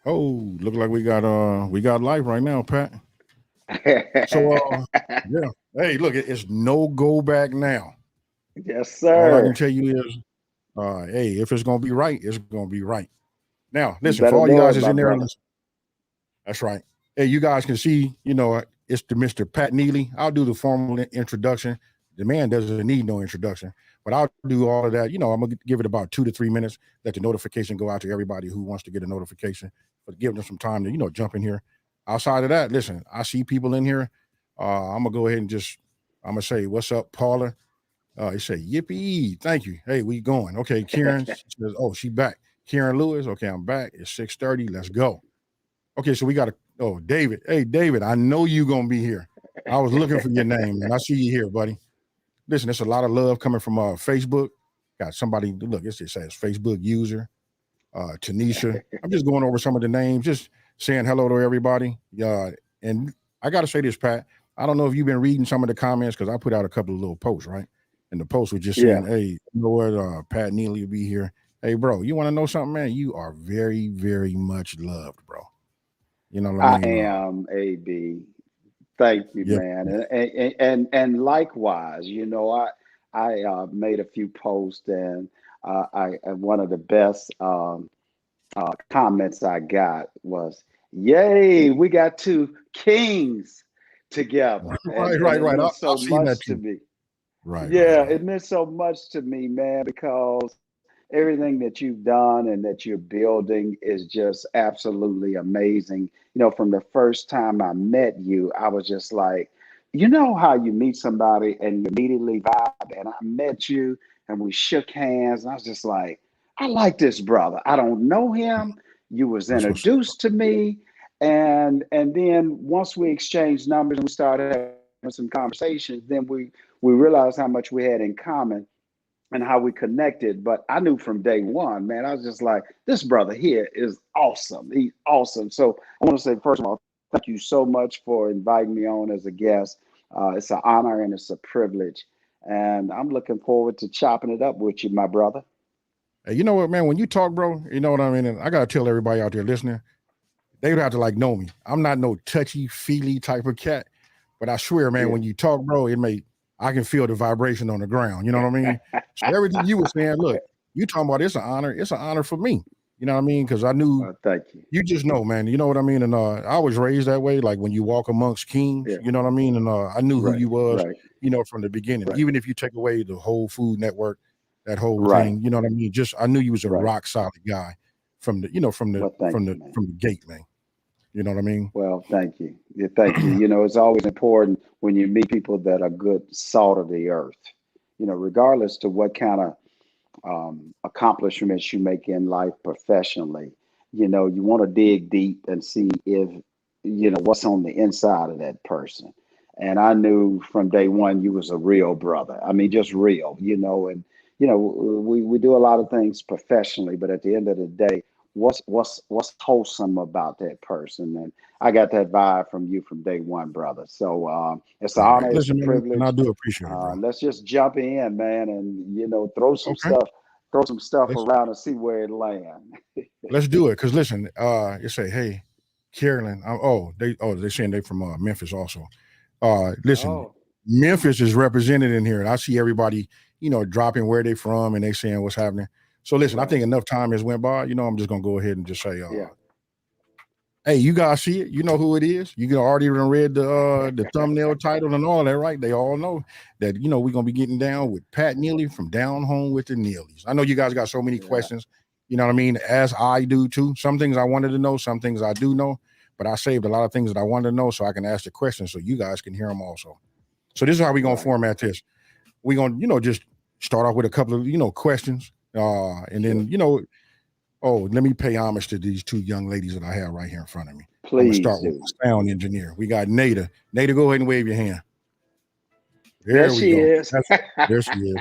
Oh, look like we got life right now, Pat. So yeah. Hey, look, it's no go back now. Yes, All I can sir. tell you is, hey, if it's gonna be right, it's gonna be right. Now, You listen, for better all you know guys it, that's my in there, brother. listen, that's right. Hey, you guys can see, it's the Mr. Pat Neely. I'll do the formal introduction. The man doesn't need no introduction, but I'll do all of that. I'm gonna give it about 2 to 3 minutes. Let the notification go out to everybody who wants to get a notification, but give them some time to jump in here. Outside of that, listen, I see people in here. I'm gonna go ahead and I'm gonna say, "What's up, Paula?" He said, "Yippee! Thank you." Hey, we going? Okay, Karen she says, "Oh, she back." Karen Lewis. Okay, I'm back. It's 6:30. Let's go. Okay, so we got David. Hey, David, I know you gonna be here. I was looking for your name, and I see you here, buddy. Listen, there's a lot of love coming from Facebook. Got somebody look. It says Facebook user Tanisha. I'm just going over some of the names, just saying hello to everybody. And I got to say this, Pat. I don't know if you've been reading some of the comments because I put out a couple of little posts, right? And the post was just saying, Yeah, "Hey, you know what? Pat Neely will be here. Hey, bro, you want to know something, man? You are very, very much loved, bro. You know what I I mean? am AB. Thank you, Yeah, man. And likewise, I made a few posts, and I and one of the best comments I got was, "Yay, we got two kings together," and right, and right, it right. meant I've so seen that much to too. me. Right, right, Yeah, right. it meant so much to me, man, because everything that you've done and that you're building is just absolutely amazing. From the first time I met you, I was just like, how you meet somebody and you immediately vibe, and I met you and we shook hands, and I was just like, I like this brother. I don't know him. You was That's what's introduced to me, and then once we exchanged numbers and we started having some conversations, then we realized how much we had in common and how we connected. But I knew from day one, man, I was just like, this brother here is awesome. He's awesome. So I want to say, first of all, thank you so much for inviting me on as a guest. It's an honor and it's a privilege. And I'm looking forward to chopping it up with you, my brother. Hey, you know what, man? When you talk, bro, you know what I mean. And I gotta tell everybody out there listening, they would have to like know me. I'm not no touchy feely type of cat, but I swear, man, Yeah. when you talk, bro, I can feel the vibration on the ground. You know what I mean? So everything you were saying, look, you talking about it's an honor. It's an honor for me. You know what I mean? Because I knew Thank you. you just know, man. You know what I mean? And I was raised that way. Like when you walk amongst kings, Yeah. you know what I mean? And I knew who Right. you was, Right. from the beginning. Right. Even if you take away the whole Food Network, that whole Right. thing, you know what I mean? Just I knew you was a Right. rock solid guy from the, from the Well, thank from you, the man. from the gate, man. You know what I mean? Well, thank you. Yeah, thank you. It's always important when you meet people that are good salt of the earth. Regardless to what kind of accomplishments you make in life professionally, you want to dig deep and see if what's on the inside of that person. And I knew from day one you was a real brother. I mean, just real. And we do a lot of things professionally, but at the end of the day, what's wholesome about that person? And I got that vibe from you from day one, brother. So it's an Right, right. honor, it's a Listen, man, and I privilege. do appreciate it, bro. Let's just jump in, man, and Okay, throw some stuff let's around and see where it lands. let's do it. Cause listen, you say, hey, Carolyn. They saying they from Memphis also. Listen, Oh, Memphis is represented in here, and I see everybody, dropping where they from, and they saying what's happening. So listen, I right. think enough time has went by. I'm just gonna go ahead and just say, Yeah. hey, you guys see it. You know who it is. You can already read the thumbnail title and all that, right? They all know that we're gonna be getting down with Pat Neely from Down Home with the Neelys. I know you guys got so many Yeah. questions. You know what I mean? As I do too. Some things I wanted to know, some things I do know, but I saved a lot of things that I wanted to know so I can ask the questions so you guys can hear them also. So this is how we're gonna Right. format this. We're gonna, just start off with a couple of, questions. And then, Sure. let me pay homage to these two young ladies that I have right here in front of me. I'm gonna Please start with do. my sound engineer. We got Nada. Nada, go ahead and wave your hand. There There we she go. is. There she is.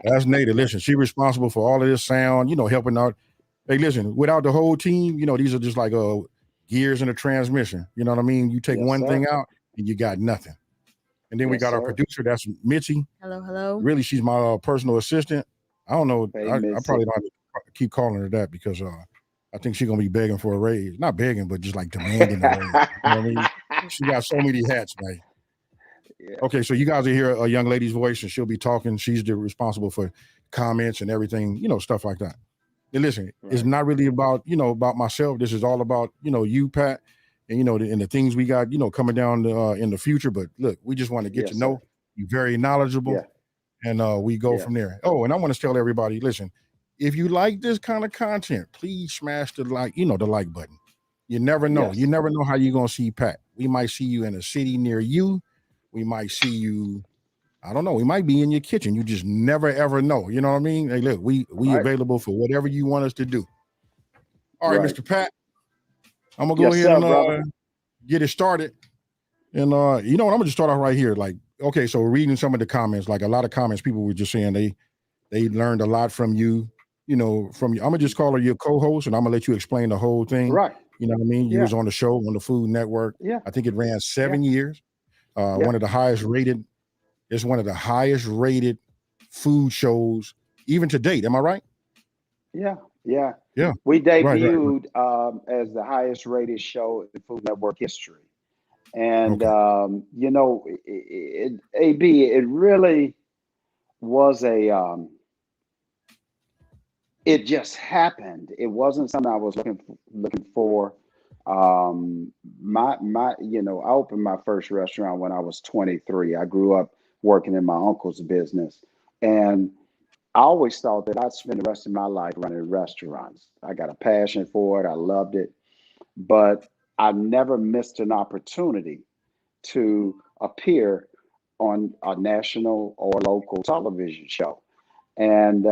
That's Nada. Listen, she's responsible for all of this sound, helping out. Hey, listen, without the whole team, these are just like gears in a transmission. You know what I mean? You take Yes, one sir. thing out and you got nothing. And then we Yes, got our sir. producer, that's Mitzi. Hello, hello. Really, she's my personal assistant. I don't know. Hey, I probably Missy. don't have to keep calling her that because I think she's gonna be begging for a raise. Not begging, but just like demanding a raise. You know what I mean? She got so many hats, man. Yeah, Okay, so you guys will hear a young lady's voice, and she'll be talking. She's responsible for comments and everything, stuff like that. And listen, it's right. not really about about myself. This is all about you, Pat, and and the things we got coming down in the future. But look, we just want to get to Yes, sir. know you. Very knowledgeable, Yeah, and we go yeah. from there. Oh, and I want to tell everybody, listen, if you like this kind of content, please smash the the like button. You never know. You Yes. never know how you're gonna see Pat. We might see you in a city near you. We might see you. I don't know. We might be in your kitchen. You just never ever know. You know what I mean? Hey, look, we Right. available for whatever you want us to do. All right, Right. Mr. Pat, I'm gonna go Yes, ahead sir, and brother. get it started. And you know what? I'm gonna just start off right here. Like, okay, so reading some of the comments, like a lot of comments, people were just saying they learned a lot from you. From you. I'm gonna just call her your co-host, and I'm gonna let you explain the whole thing. Right. You know what I mean? You Yeah. was on the show on the Food Network. Yeah. I think it ran Yeah. 7 years. Yeah. One of the highest rated. It's one of the highest rated food shows even to date. Am I right? Yeah. Yeah. Yeah. We Right. debuted as the highest rated show in Food Network history. And, Okay. AB, it really was it just happened. It wasn't something I was looking for. I opened my first restaurant when I was 23. I grew up working in my uncle's business, and I always thought that I'd spend the rest of my life running restaurants. I got a passion for it. I loved it, but I never missed an opportunity to appear on a national or local television show. And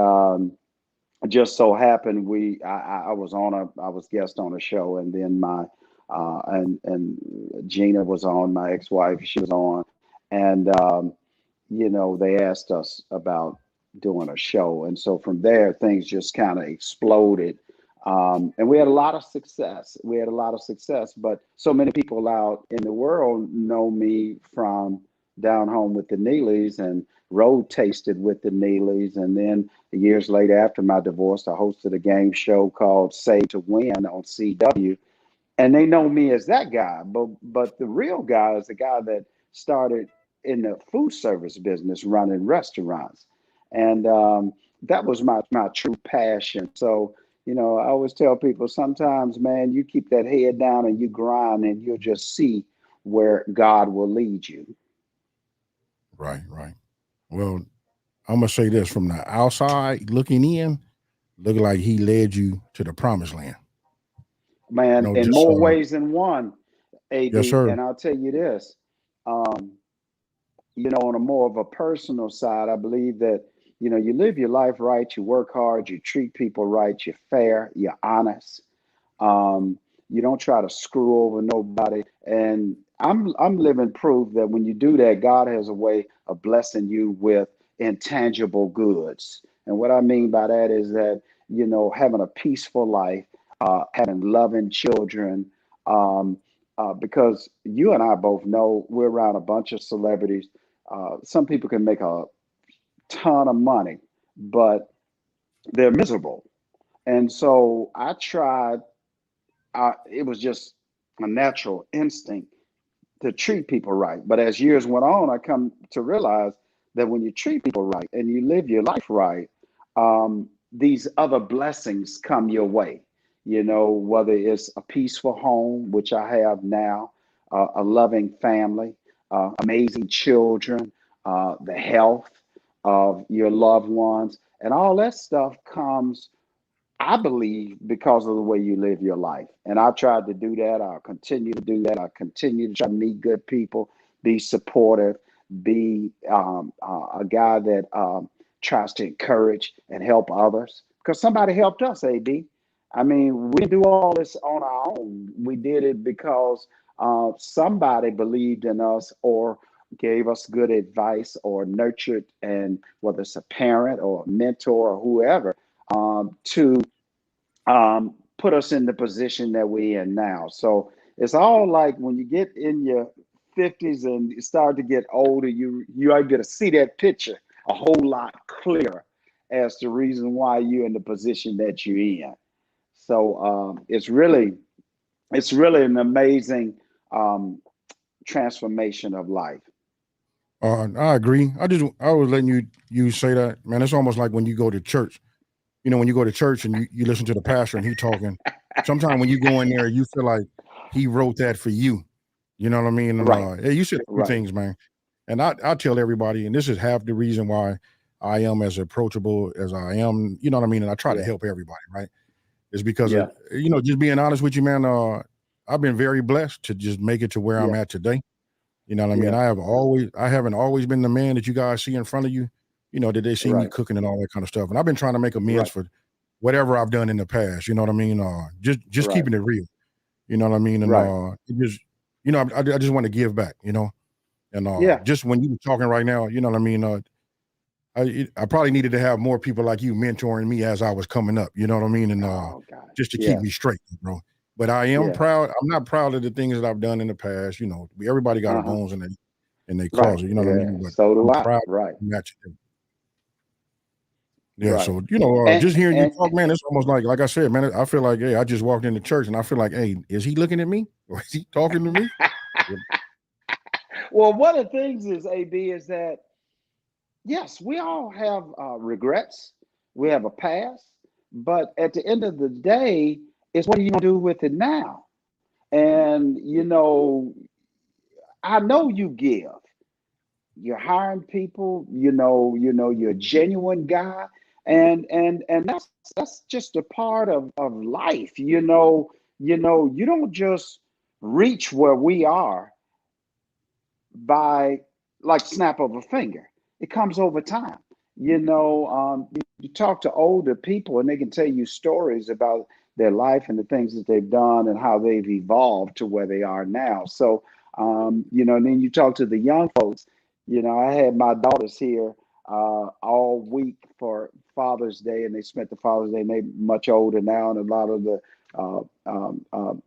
just so happened I was I was guest on a show, and then my and Gina was on, my ex-wife, she was on, and they asked us about doing a show, and so from there things just kind of exploded. And we had a lot of success. But so many people out in the world know me from Down Home with the Neelys and Road Tasted with the Neelys. And then years later, after my divorce, I hosted a game show called Save to Win on CW. And they know me as that guy. But the real guy is the guy that started in the food service business running restaurants. And that was my true passion. So, I always tell people sometimes, man, you keep that head down and you grind, and you'll just see where God will lead you. Right. Well, I'm gonna say this from the outside looking in, looking like he led you to the promised land. Man, in Just more ways than one, yes, AB. sir. And I'll tell you this, um, on a more of a personal side, I believe that, you live your life right, you work hard, you treat people right, you're fair, you're honest. You don't try to screw over nobody. And I'm living proof that when you do that, God has a way of blessing you with intangible goods. And what I mean by that is that, having a peaceful life, having loving children, because you and I both know we're around a bunch of celebrities. Some people can make a ton of money, but they're miserable. And so I tried, it was just a natural instinct to treat people right. But as years went on, I come to realize that when you treat people right and you live your life right, these other blessings come your way. Whether it's a peaceful home, which I have now, a loving family, amazing children, the health of your loved ones, and all that stuff comes, I believe, because of the way you live your life. And I tried to do that. I'll continue to do that. I'll continue to try to meet good people, be supportive, be a guy that tries to encourage and help others. Because somebody helped us, AB. I mean, we didn't do all this on our own. We did it because somebody believed in us or gave us good advice or nurtured, and whether it's a parent or a mentor or whoever, to put us in the position that we're in now. So it's all like when you get in your 50s and you start to get older, you are able to see that picture a whole lot clearer as the reason why you're in the position that you're in. So it's really an amazing um, transformation of life. I agree. I was letting you say that, man. It's almost like when you go to church. You know, when you go to church and you listen to the pastor and he talking. Sometimes when you go in there, you feel like he wrote that for you. You know what I mean? And Right, hey, you said a few right, things, man. And I tell everybody, and this is half the reason why I am as approachable as I am. You know what I mean? And I try to yeah, help everybody, right? It's because yeah, of just being honest with you, man. I've been very blessed to just make it to where I'm yeah, at today. You know what I mean? yeah, I haven't always been the man that you guys see in front of you. You know, that they see me right, cooking and all that kind of stuff. And I've been trying to make amends right, for whatever I've done in the past. You know what I mean? Just right, keeping it real. You know what I mean? And right, it just, I just want to give back. And yeah, just when you were talking right now, you know what I mean? I probably needed to have more people like you mentoring me as I was coming up. You know what I mean? And oh God, just to keep me yes, straight, bro. But I am yeah, proud. I'm not proud of the things that I've done in the past. Everybody got a uh-huh, bones in their right, closet. You know what I yeah, mean? But so do I'm I, proud right, of matching them. Yeah. right, So and just hearing you and talk, man, it's almost like I said, man. I feel like, hey, I just walked into church and I feel like, hey, is he looking at me or is he talking to me? Yeah. well, one of the things is AB is that yes, we all have regrets. We have a past, but at the end of the day, it's what are you gonna do with it now? And I know you give. You're hiring people. You're a genuine guy, and that's just a part of life. You don't just reach where we are by like snap of a finger. It comes over time. You talk to older people and they can tell you stories about their life and the things that they've done and how they've evolved to where they are now. So, and then you talk to the young folks. I had my daughters here all week for Father's Day, and they spent the Father's Day, and they're much older now, and a lot of the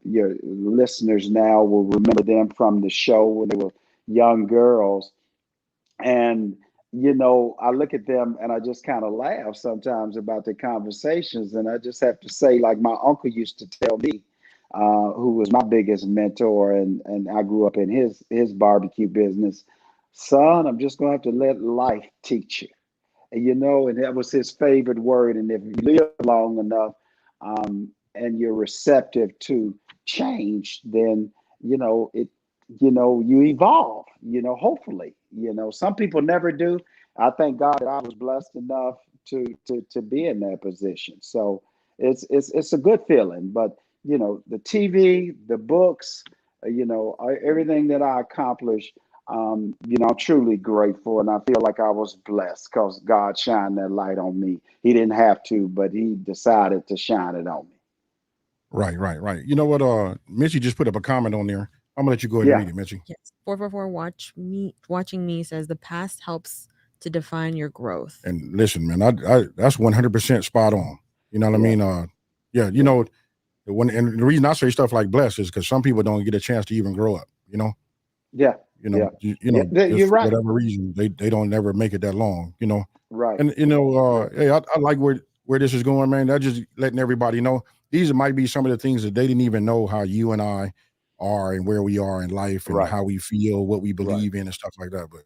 your listeners now will remember them from the show when they were young girls. And, I look at them and I just kind of laugh sometimes about the conversations. And I just have to say, like my uncle used to tell me, who was my biggest mentor, and I grew up in his barbecue business. Son, I'm just going to have to let life teach you. And that was his favorite word. And if you live long enough, and you're receptive to change, then it you evolve. Hopefully, some people never do. I thank God that I was blessed enough to be in that position. So it's a good feeling. But the TV, the books, everything that I accomplished, I'm truly grateful, and I feel like I was blessed because God shined that light on me. He didn't have to, but He decided to shine it on me. Right, right, right. You know what? Mitchie just put up a comment on there. I'm gonna let you go ahead and Yeah, read it, Mitchie. Yes. 444 watching me says the past helps to define your growth. And listen, man, I that's 100% spot on. You know what I yeah, mean? Yeah. yeah, And the reason I say stuff like blessed is because some people don't get a chance to even grow up. You know, yeah, yeah, yeah. just You're for right. whatever reason they don't never make it that long. Right, And right, hey, I like where this is going, man. That just letting everybody know these might be some of the things that they didn't even know how you and I are and where we are in life and right, how we feel, what we right, believe in, and stuff like that. But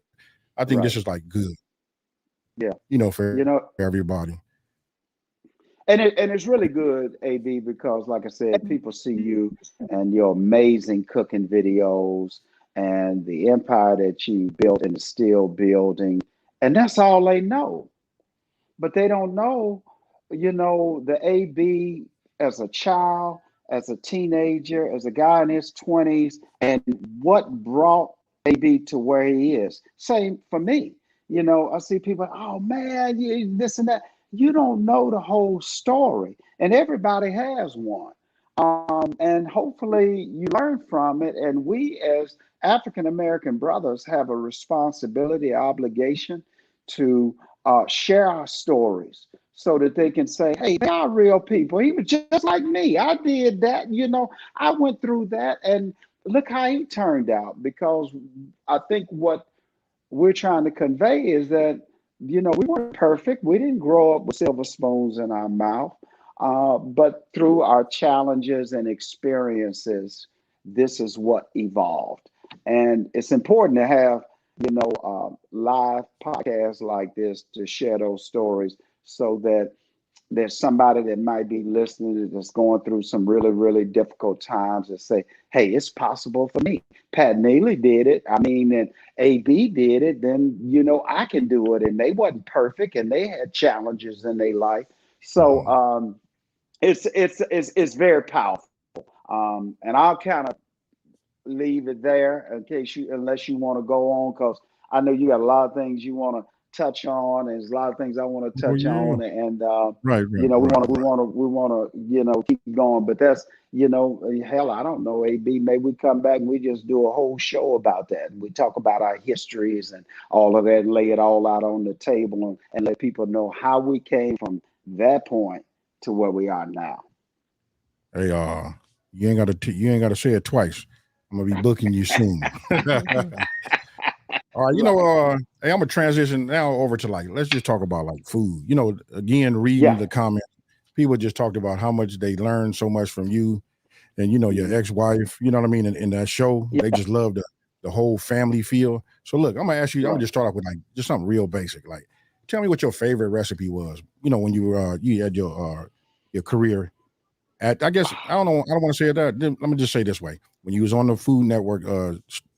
I think right. this is like good, Yeah. for You know, everybody. and it's really good, AB, because like I said, people see you and your amazing cooking videos and the empire that you built and is still building, and that's all they know. But they don't know, the AB as a child, as a teenager, as a guy in his 20s, and what brought AB to where he is. Same for me. I see people, oh man, you this and that. You don't know the whole story, and everybody has one. And hopefully you learn from it. And we, as African American brothers, have a responsibility, obligation to share our stories so that they can say, hey, they are real people. He was just like me. I did that. I went through that. And look how he turned out. Because I think what we're trying to convey is that, we weren't perfect. We didn't grow up with silver spoons in our mouth. But through our challenges and experiences, this is what evolved. And it's important to have, live podcasts like this to share those stories so that there's somebody that might be listening that's going through some really, really difficult times and say, hey, it's possible for me. Pat Neely did it. I mean, and AB did it. Then, I can do it. And they wasn't perfect and they had challenges in their life. So it's very powerful. And I'll kind of leave it there unless you want to go on, because I know you got a lot of things you want to touch on, and there's a lot of things I want to touch on, and right. we want to keep going, but that's hell, I don't know, AB, maybe we come back and we just do a whole show about that, and we talk about our histories and all of that, and lay it all out on the table, and let people know how we came from that point to where we are now. Hey, you ain't gotta say it twice. I'm gonna be booking you soon. All right, hey, I'm gonna transition now over to let's just talk about food. Again, reading the comments, people just talked about how much they learned so much from you and your ex-wife. You know what I mean? In that show, they just love the whole family feel. So look, I'm gonna ask you. I'm gonna just start off with just something real basic. Tell me what your favorite recipe was. When you had your career. I guess I don't know. I don't want to say that. Let me just say this way: when you was on the Food Network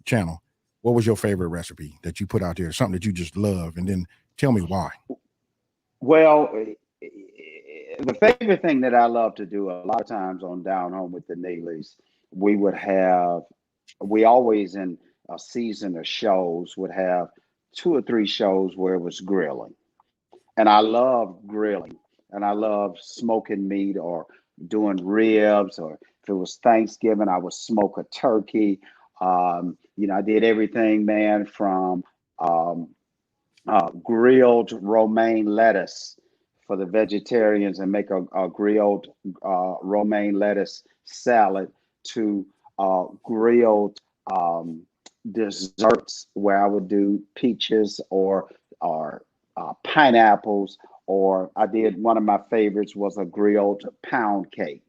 channel, what was your favorite recipe that you put out there? Something that you just love, and then tell me why. Well, the favorite thing that I love to do a lot of times on Down Home with the Neelys, we always in a season of shows would have 2 or 3 shows where it was grilling, and I love grilling, and I love smoking meat or doing ribs, or if it was Thanksgiving, I would smoke a turkey. I did everything, man, from grilled romaine lettuce for the vegetarians and make a grilled romaine lettuce salad, to grilled desserts where I would do peaches or pineapples, or I did, one of my favorites was a grilled pound cake.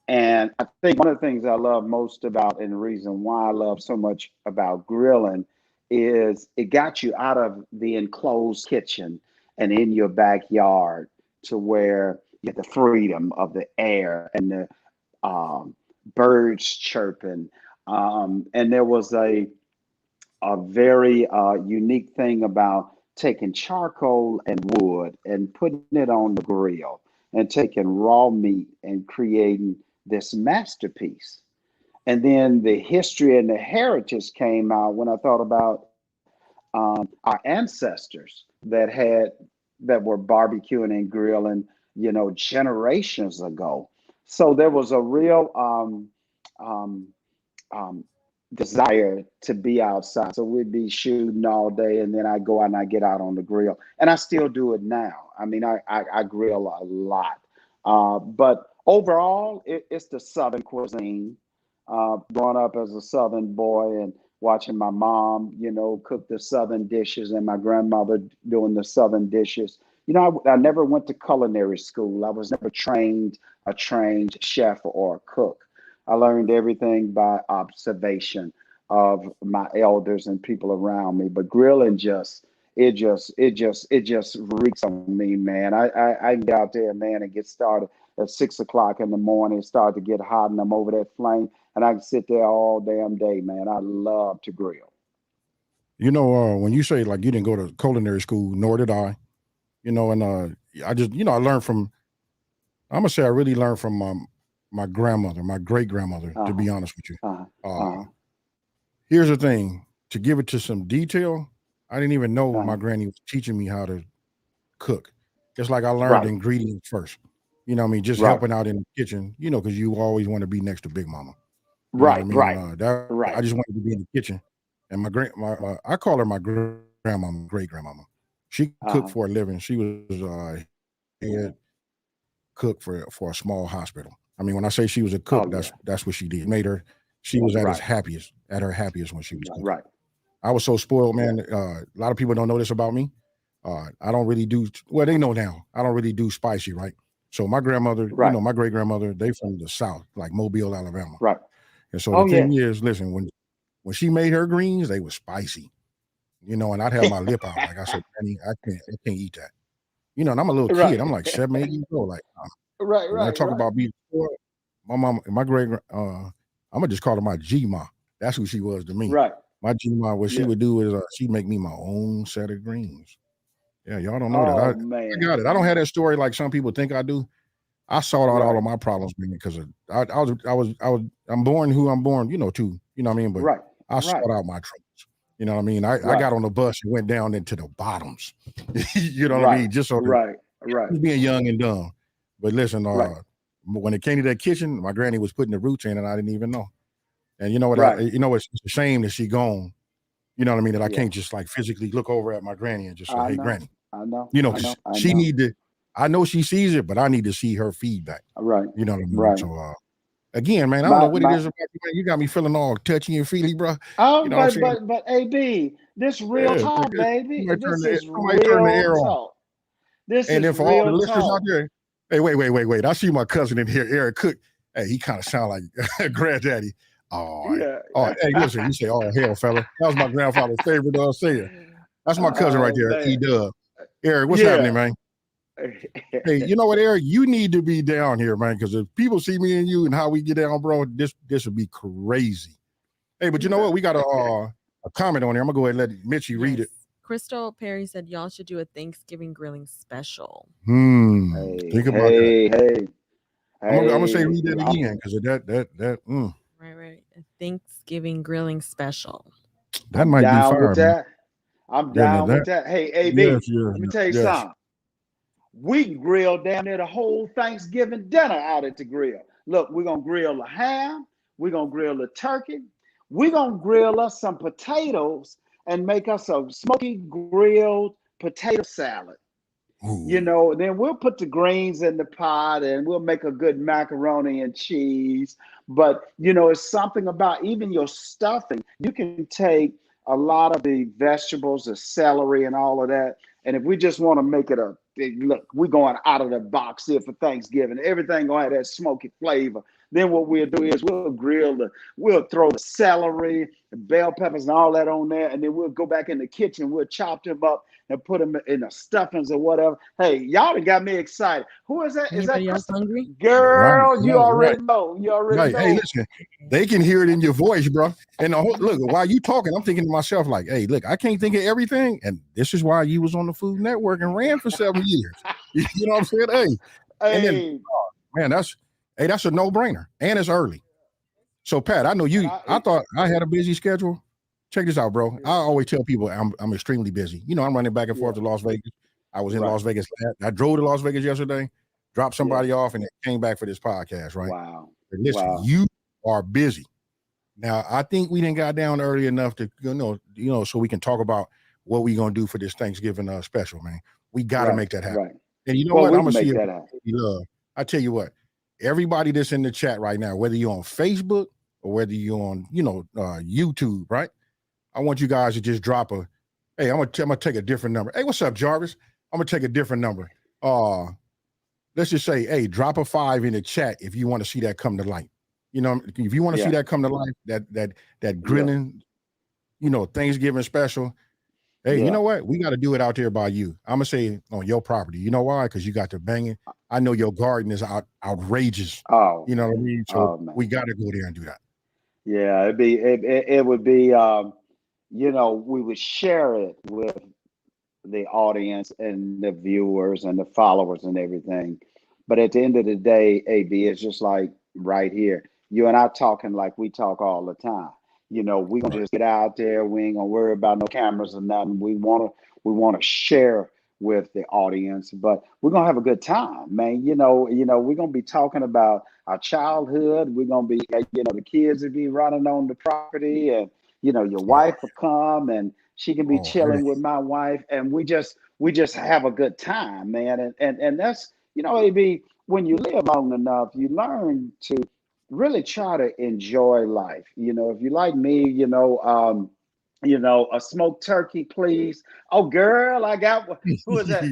And I think one of the things I love most about, and the reason why I love so much about grilling, is it got you out of the enclosed kitchen and in your backyard to where you get the freedom of the air and the birds chirping. And there was a very unique thing about taking charcoal and wood and putting it on the grill and taking raw meat and creating this masterpiece. And then the history and the heritage came out when I thought about our ancestors that were barbecuing and grilling, generations ago. So there was a real desire to be outside. So we'd be shooting all day, and then I go out and I get out on the grill, and I still do it now. I mean, I grill a lot, but overall, it's the Southern cuisine. Growing up as a Southern boy and watching my mom, cook the Southern dishes, and my grandmother doing the Southern dishes. I never went to culinary school. I was never a trained chef or a cook. I learned everything by observation of my elders and people around me. But grilling it just reeks on me, man. I can get out there, man, and get started at 6 o'clock in the morning, start to get hot, and I'm over that flame, and I can sit there all damn day, man. I love to grill. When you say you didn't go to culinary school, nor did I, and I just, I learned from, I'm gonna say I really learned from my grandmother, my great grandmother, to be honest with you. Here's the thing, to give it to some detail, I didn't even know my granny was teaching me how to cook. Just like I learned the ingredients first. You know what I mean? Just helping out in the kitchen, because you always want to be next to Big Mama. You know what I mean? I just wanted to be in the kitchen. And I call her my grandmama, great grandmama. She cooked for a living. She was head cook for a small hospital. I mean, when I say she was a cook, that's what she did. She was at her happiest when she was cooking. Right. I was so spoiled, man. A lot of people don't know this about me. I don't really do, well, they know now. I don't really do spicy, right? So my grandmother, Right. my great grandmother, they from the South, like Mobile, Alabama. Right. And so the Oh yeah. thing is, listen, when she made her greens, they were spicy, and I'd have my lip out. Like I said, Granny, I can't eat that. And I'm a little kid. Right. I'm like 7, 8 years old. Like, Right. when I Right. talk Right. about being spoiled, my mom, my I'm gonna just call her my G ma. That's who she was to me. Right. My G ma, what she Yeah. would do is she'd make me my own set of greens. Yeah, y'all don't know that. Oh I man. got it. I don't have that story like some people think I do. I sought out all Right. of my problems, man, because I'm born who I'm born, too. You know what I mean? But Right. I Right. sought out my troubles. You know what I mean? I Right. got on the bus and went down into the bottoms. You know what I Right. mean? Just so that Right. Right. being young and dumb. But listen, Right. when it came to that kitchen, my granny was putting the roots in, and I didn't even know. And you know what? Right. It's a shame that she gone. You know what I mean? That I Yeah. can't just like physically look over at my granny and just say, I "Hey, know. granny," I know. I 'cause know. I she know. need to. I know she sees it, but I need to see her feedback. Right. You know what I mean? Right. So again, man, I don't know My what it my is about you, man. You got me feeling all touchy and feely, bro. Oh, You know what I'm saying? but AB, this real Yeah, talk, baby. This is somebody turn the real air on. talk. This And is then for all the real listeners out talk. there, hey, wait. I see my cousin in here, Eric Cook. Hey, he kind of sound like granddaddy. Oh, Yeah. hey, listen, you say, oh, hell, fella. That was my grandfather's favorite saying. That's my cousin right Oh there, man. E-Dub. Eric, what's happening, Yeah. man? Hey, you know what, Eric? You need to be down here, man, because if people see me and you and how we get down, bro, this would be crazy. Hey, but you know what? We got a comment on here. I'm going to go ahead and let Mitchie read it. Crystal Perry said y'all should do a Thanksgiving grilling special. Think about that. Hey. I'm gonna say read that I'm again because that Right. A Thanksgiving grilling special. that might be down fire, with man. that. I'm Yeah, now down with that. Hey, yes, AB, let me tell you yes. something. We can grill down there the whole Thanksgiving dinner out at the grill. Look, we're gonna grill the ham, we're gonna grill the turkey, we're gonna grill us some potatoes and make us a smoky grilled potato salad. Ooh. Then we'll put the greens in the pot and we'll make a good macaroni and cheese. But it's something about even your stuffing. You can take a lot of the vegetables, the celery and all of that. And if we just want to make it look, we're going out of the box here for Thanksgiving. Everything gonna have that smoky flavor. Then what we'll do is we'll throw the celery, the bell peppers and all that on there. And then we'll go back in the kitchen. We'll chop them up and put them in the stuffings or whatever. Hey, y'all done got me excited. Who is that? Is that Anybody else Crystal? hungry? Girl, you Right. already know. You already Right. Hey, know. listen, they can hear it in your voice, bro. And look, while you talking, I'm thinking to myself, like, hey, look, I can't think of everything. And this is why you was on the Food Network and ran for 7 years. You know what I'm saying? Hey. And then, Hey, man, that's a no-brainer. And it's early. So, Pat, I know I thought I had a busy schedule. Check this out, bro. I always tell people I'm extremely busy. I'm running back and forth to Las Vegas. I was in Las Vegas. I drove to Las Vegas yesterday, dropped somebody off, and then came back for this podcast, right? Wow. And listen, Wow. you are busy. Now, I think we didn't got down early enough to, so we can talk about what we going to do for this Thanksgiving special, man. We got to make that happen. Right. And you know Well, what? we I'm can going to see make if that happen. we love. I tell you what, everybody that's in the chat right now, whether you're on Facebook or whether you're on, YouTube, right? I want you guys to just drop hey, I'm gonna take a different number. Hey, what's up, Jarvis? I'm gonna take a different number. Let's just say, hey, drop a 5 in the chat if you want to see that come to light. If you want to see that come to life, that grilling, Thanksgiving special. Hey, you know what? We got to do it out there by you. I'm gonna say on your property. You know why? Because you got to banging. I know your garden is outrageous. Oh, you know what I mean? So we got to go there and do that. Yeah, it would be we would share it with the audience and the viewers and the followers and everything. But at the end of the day, AB, it's just like right here. You and I talking like we talk all the time. We gonna just get out there. We ain't gonna worry about no cameras or nothing. We wanna share with the audience, but we're gonna have a good time, man. We're gonna be talking about our childhood. We're gonna be, the kids will be running on the property, and your wife will come and she can be chilling with my wife, and we just have a good time, man. And that's AB, when you live long enough, you learn to really try to enjoy life. If you like me, A smoked turkey, please. Oh, girl, I got one. Who is that?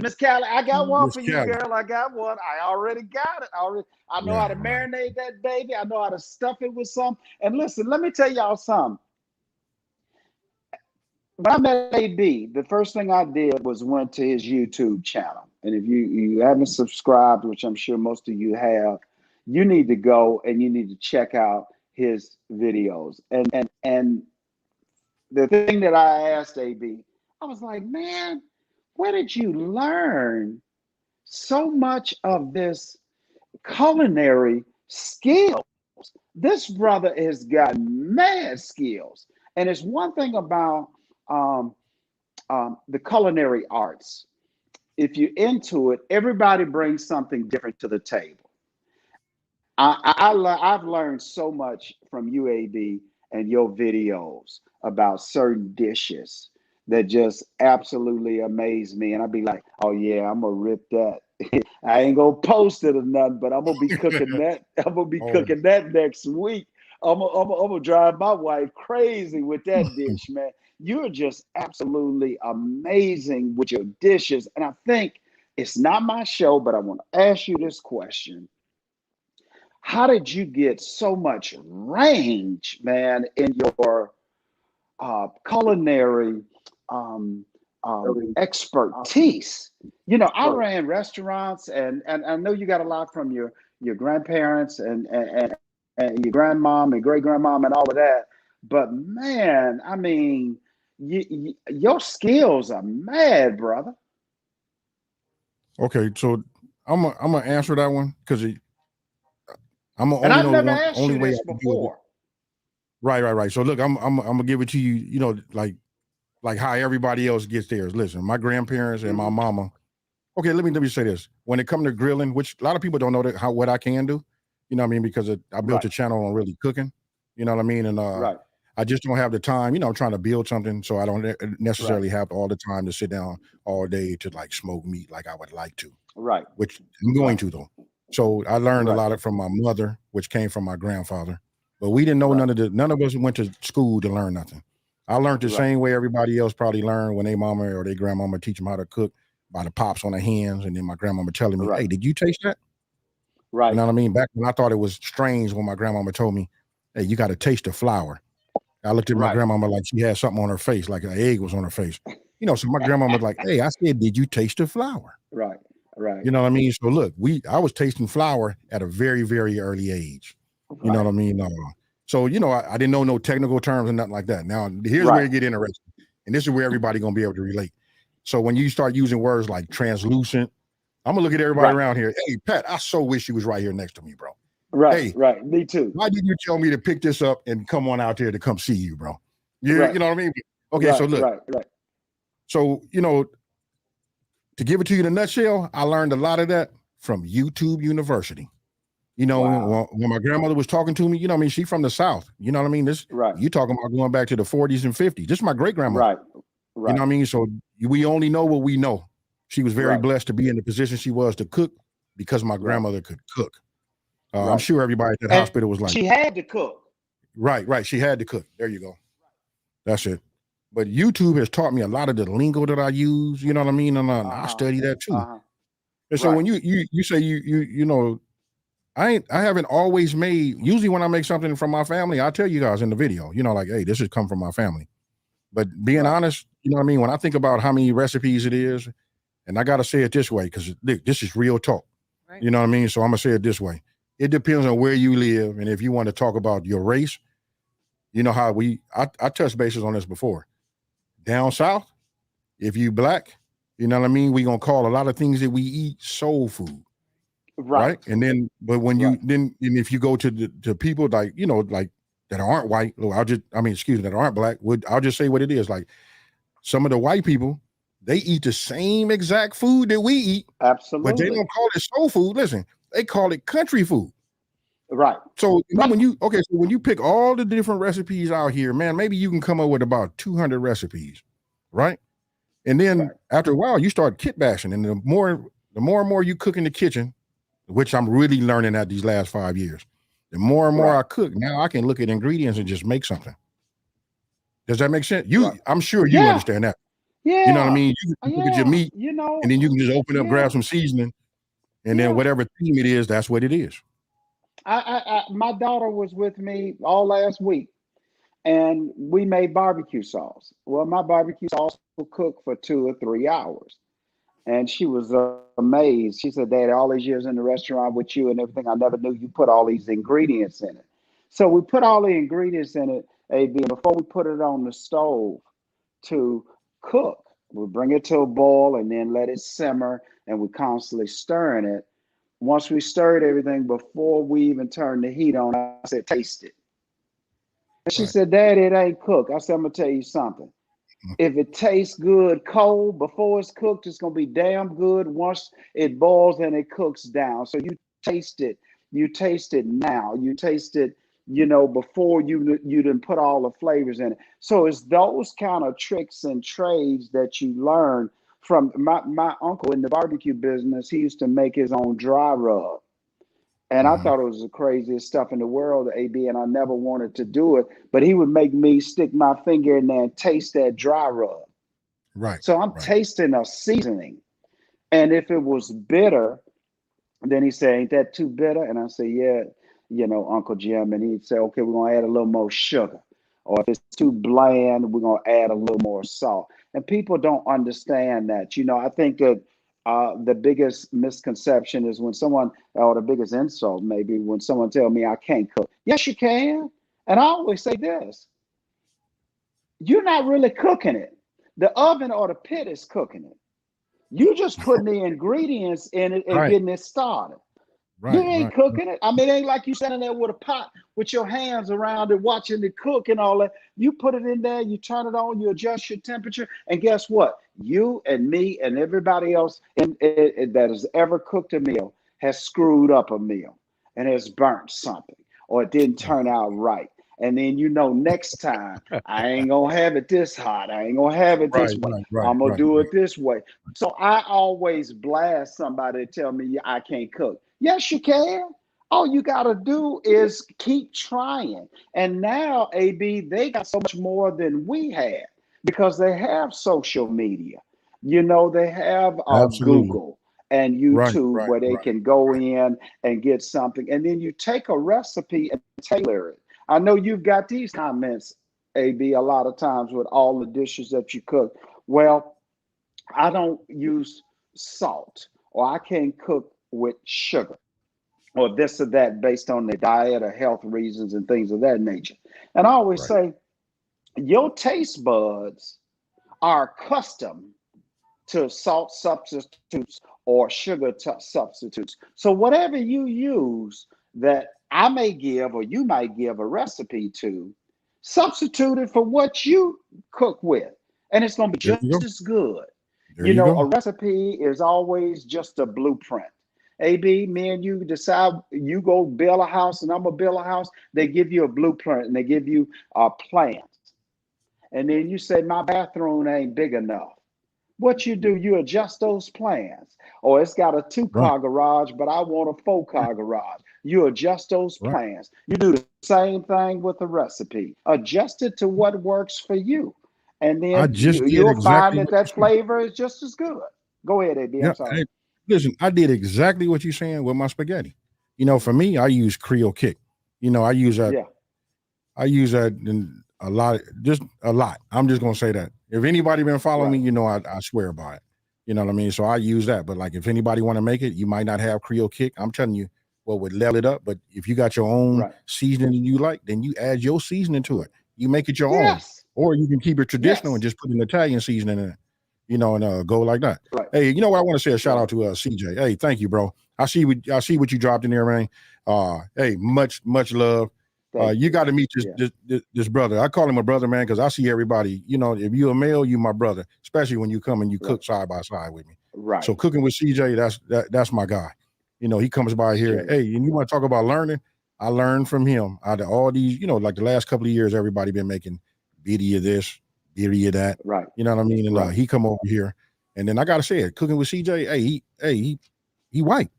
Miss Callie, I got one Miss for you, Kelly. girl. I got one. I already got it. I know how Right, to right. marinate that baby. I know how to stuff it with some. And listen, let me tell y'all something. When I met AB, the first thing I did was went to his YouTube channel. And if you haven't subscribed, which I'm sure most of you have, you need to go and you need to check out his videos. And the thing that I asked AB, I was like, man, where did you learn so much of this culinary skills? This brother has got mad skills. And it's one thing about um, the culinary arts. If you're into it, everybody brings something different to the table. I've learned so much from UAB and your videos about certain dishes that just absolutely amaze me. And I'd be like, oh yeah, I'm gonna rip that. I ain't gonna post it or nothing, but I'm gonna be cooking that. I'm gonna be Oh, cooking that next week. I'm gonna drive my wife crazy with that dish, man. You're just absolutely amazing with your dishes. And I think it's not my show, but I want to ask you this question. How did you get so much range, man, in your culinary expertise? I ran restaurants, and I know you got a lot from your grandparents and your grandmom and great grandmom and all of that. But man, I mean, your skills are mad, brother. okay. So I'm gonna answer that one because I'm gonna And only I've know never one asked only you way this I can do it. before. Right, right, right. So look, I'm gonna give it to you. Like how everybody else gets theirs. Listen, my grandparents and my Hmm. mama. Okay, let me say this. When it comes to grilling, which a lot of people don't know what I can do. You know what I mean? Because I built Right, a channel on really cooking. You know what I mean? And right, I just don't have the time. I'm trying to build something, so I don't right, necessarily have all the time to sit down all day to like smoke meat like I would like to, right, which I'm going right, to though. So I learned a right, lot of from my mother, which came from my grandfather. But we didn't know right, none of us went to school to learn nothing. I learned the right, same way everybody else probably learned when their mama or their grandmama teach them how to cook by the pops on their hands, and then my grandmama telling me, right, "Hey, did you taste that?" You right. know what I mean? Back when I thought it was strange when my grandmama told me, "Hey, you got to taste the flour." I looked at my Right, grandmama like she had something on her face, like an egg was on her face. So my grandmama was like, "Hey, I said, did you taste the flour?" right, right, You know what I mean? So look, I was tasting flour at a very, very early age. You know right, what I mean? So I didn't know no technical terms and nothing like that. Now here's where right, it get interesting, and this is where everybody gonna be able to relate. So when you start using words like translucent, I'm gonna look at everybody right, around here. Hey, Pat, I so wish you was right here next to me, bro. right, Hey, right. Me too. why didn't you tell me to pick this up and come on out there to come see you, bro? You Right, you know what I mean? Okay, so right, look, right, right. so to give it to you in a nutshell, I learned a lot of that from YouTube University. Wow. When my grandmother was talking to me, she from the South. You know what I mean? Right, You talking about going back to the 40s and 50s. This is my great grandmother. right, You know right, what I mean? So we only know what we know. She was very right, blessed to be in the position she was to cook because my right, grandmother could cook. I'm right. sure everybody at that And hospital was like, she had to cook. right, right. She had to cook. There you go. That's it. But YouTube has taught me a lot of the lingo that I use. You know what I mean? And I Uh-huh. study that too. Uh-huh. And so Right, when you say I haven't always made. Usually when I make something from my family, I tell you guys in the video. Like, hey, this has come from my family. But being right, honest, you know what I mean. When I think about how many recipes it is, and I got to say it this way because this is real talk. Right. You know what I mean. So I'm gonna say it this way. It depends on where you live, and if you want to talk about your race, you know how I touched bases on this before. Down south, if you black, you know what I mean. We gonna call a lot of things that we eat soul food. Right. right, And then, but when right, and if you go to people like, like that aren't white, that aren't black, I'll just say what it is. Like some of the white people, they eat the same exact food that we eat, but they absolutely. don't call it soul food. Listen, they call it country food. Right, So then right, when you pick all the different recipes out here, man, maybe you can come up with about 200 recipes, right? And then right, after a while, you start kit bashing, and the more you cook in the kitchen, which I'm really learning at these last 5 years. The more and more right. I cook, now I can look at ingredients and just make something. Does that make sense? Right. I'm sure you Yeah. understand that. Yeah. You know what I mean? You can look at your Yeah. meat, and then you can just open up, grab some seasoning, and then whatever theme it is, that's what it is. My daughter was with me all last week, and we made barbecue sauce. Well, my barbecue sauce will cook for 2 or 3 hours. And she was amazed. She said, Dad, all these years in the restaurant with you and everything, I never knew you put all these ingredients in it. So we put all the ingredients in it, AB, and before we put it on the stove to cook, we bring it to a boil and then let it simmer, and we constantly stirring it. Once we stirred everything, before we even turned the heat on, I said, taste it. And she Right. said, Dad, it ain't cooked. I said, I'm going to tell you something. If it tastes good cold before it's cooked, it's gonna be damn good once it boils and it cooks down. So you taste it. You taste it now. You taste it, before you didn't put all the flavors in it. So it's those kind of tricks and trades that you learn from my uncle in the barbecue business. He used to make his own dry rub. And I Mm-hmm. thought it was the craziest stuff in the world, AB, and I never wanted to do it. But he would make me stick my finger in there and taste that dry rub. Right. So I'm Right. tasting a seasoning. And if it was bitter, then he said, ain't that too bitter? And I say, yeah, Uncle Jim. And he'd say, okay, we're going to add a little more sugar. Or if it's too bland, we're going to add a little more salt. And people don't understand that. I think that the biggest misconception is when someone, or the biggest insult maybe, when someone tell me I can't cook. Yes, you can. And I always say this, you're not really cooking it. The oven or the pit is cooking it. You just putting the ingredients in it and Right. getting it started. You Right. ain't Right. cooking it. I mean, it ain't like you standing there with a pot with your hands around it, watching it cook and all that. You put it in there, you turn it on, you adjust your temperature, and guess what? You and me and everybody else that has ever cooked a meal has screwed up a meal and has burnt something or it didn't turn out right. And then next time I ain't gonna have it this hot. I ain't gonna have it Right. this way. Right. Right. I'm gonna Right. do Right. it this way. So I always blast somebody to tell me I can't cook. Yes, you can. All you got to do is keep trying. And now, AB, they got so much more than we had because they have social media. They have Absolutely. Google and Right. YouTube Right. where they Right. can go in and get something. And then you take a recipe and tailor it. I know you've got these comments, AB, a lot of times with all the dishes that you cook. Well, I don't use salt, or I can't cook with sugar, or this or that based on their diet or health reasons and things of that nature. And I always Right. say, your taste buds are accustomed to salt substitutes or sugar substitutes. So whatever you use that I may give or you might give a recipe to, substitute it for what you cook with, and it's going to be There you just go. as good. There you go. A recipe is always just a blueprint. AB, me and you decide you go build a house and I'm gonna build a house. They give you a blueprint and they give you plans. And then you say, my bathroom ain't big enough. What you do, you adjust those plans. Or it's got a two Right. car garage, but I want a 4 car garage. You adjust those Right. plans. You do the same thing with the recipe. Adjust it to what works for you. And I then just did you'll find exactly that what you that said. flavor is just as good. Go ahead, AB. Yeah. I'm sorry. Hey, listen, I did exactly what you're saying with my spaghetti. For me, I use Creole Kick. I use that. Yeah. I use that in a lot, just a lot. I'm just gonna say that. If anybody been following me, Right. I swear by it. You know what I mean? So I use that. But like, if anybody want to make it, you might not have Creole Kick. I'm telling you, what would level it up. But if you got your own Right. seasoning you like, then you add your seasoning to it. You make it your own, Yes. or you can keep it traditional and Yes. just put an Italian seasoning in it. And go like that. Right. Hey, you know what? I want to say a shout Right. out to CJ. Hey, thank you, bro. I see what you dropped in there, man. Hey, much love. Thank You you. got to meet Yeah. this brother. I call him a brother, man, because I see everybody. If you're a male, you my brother, especially when you come and you Right. cook side by side with me. So Right. cooking with CJ, that's my guy. He comes by here. Sure. Hey, and you want to talk about learning? I learned from him out of all these. Like the last couple of years, everybody been making video this, video that. Right. You know what I mean? And Right. he come over here, and then I gotta say it, cooking with CJ. Hey, he white.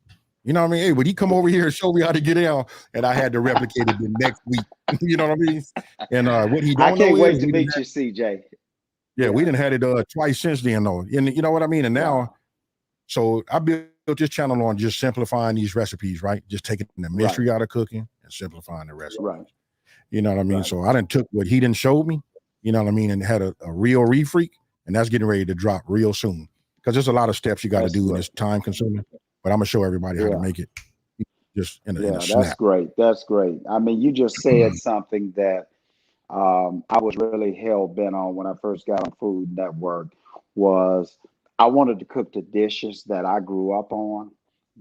You know what I mean? Hey, would he come over here and show me how to get down? And I had to replicate it the next week. You know what I mean? And what he I don't know can't wait is to meet you, CJ. yeah, we Yeah, done had it twice since then though. And you know what I mean? And now, wow, so I built this channel on just simplifying these recipes, right? Just taking the right, mystery out of cooking and simplifying the recipe. right, You know what I mean? right. So I done took what he didn't show me, you know what I mean, and had a real refreak, and that's getting ready to drop real soon. Because there's a lot of steps you got to That's do and great. it's time consuming. But I'm gonna show everybody how to Yeah, make it just in a yeah, that's snap. great. That's great. I mean, you just said something that I was really hell bent on when I first got on Food Network was I wanted to cook the dishes that I grew up on,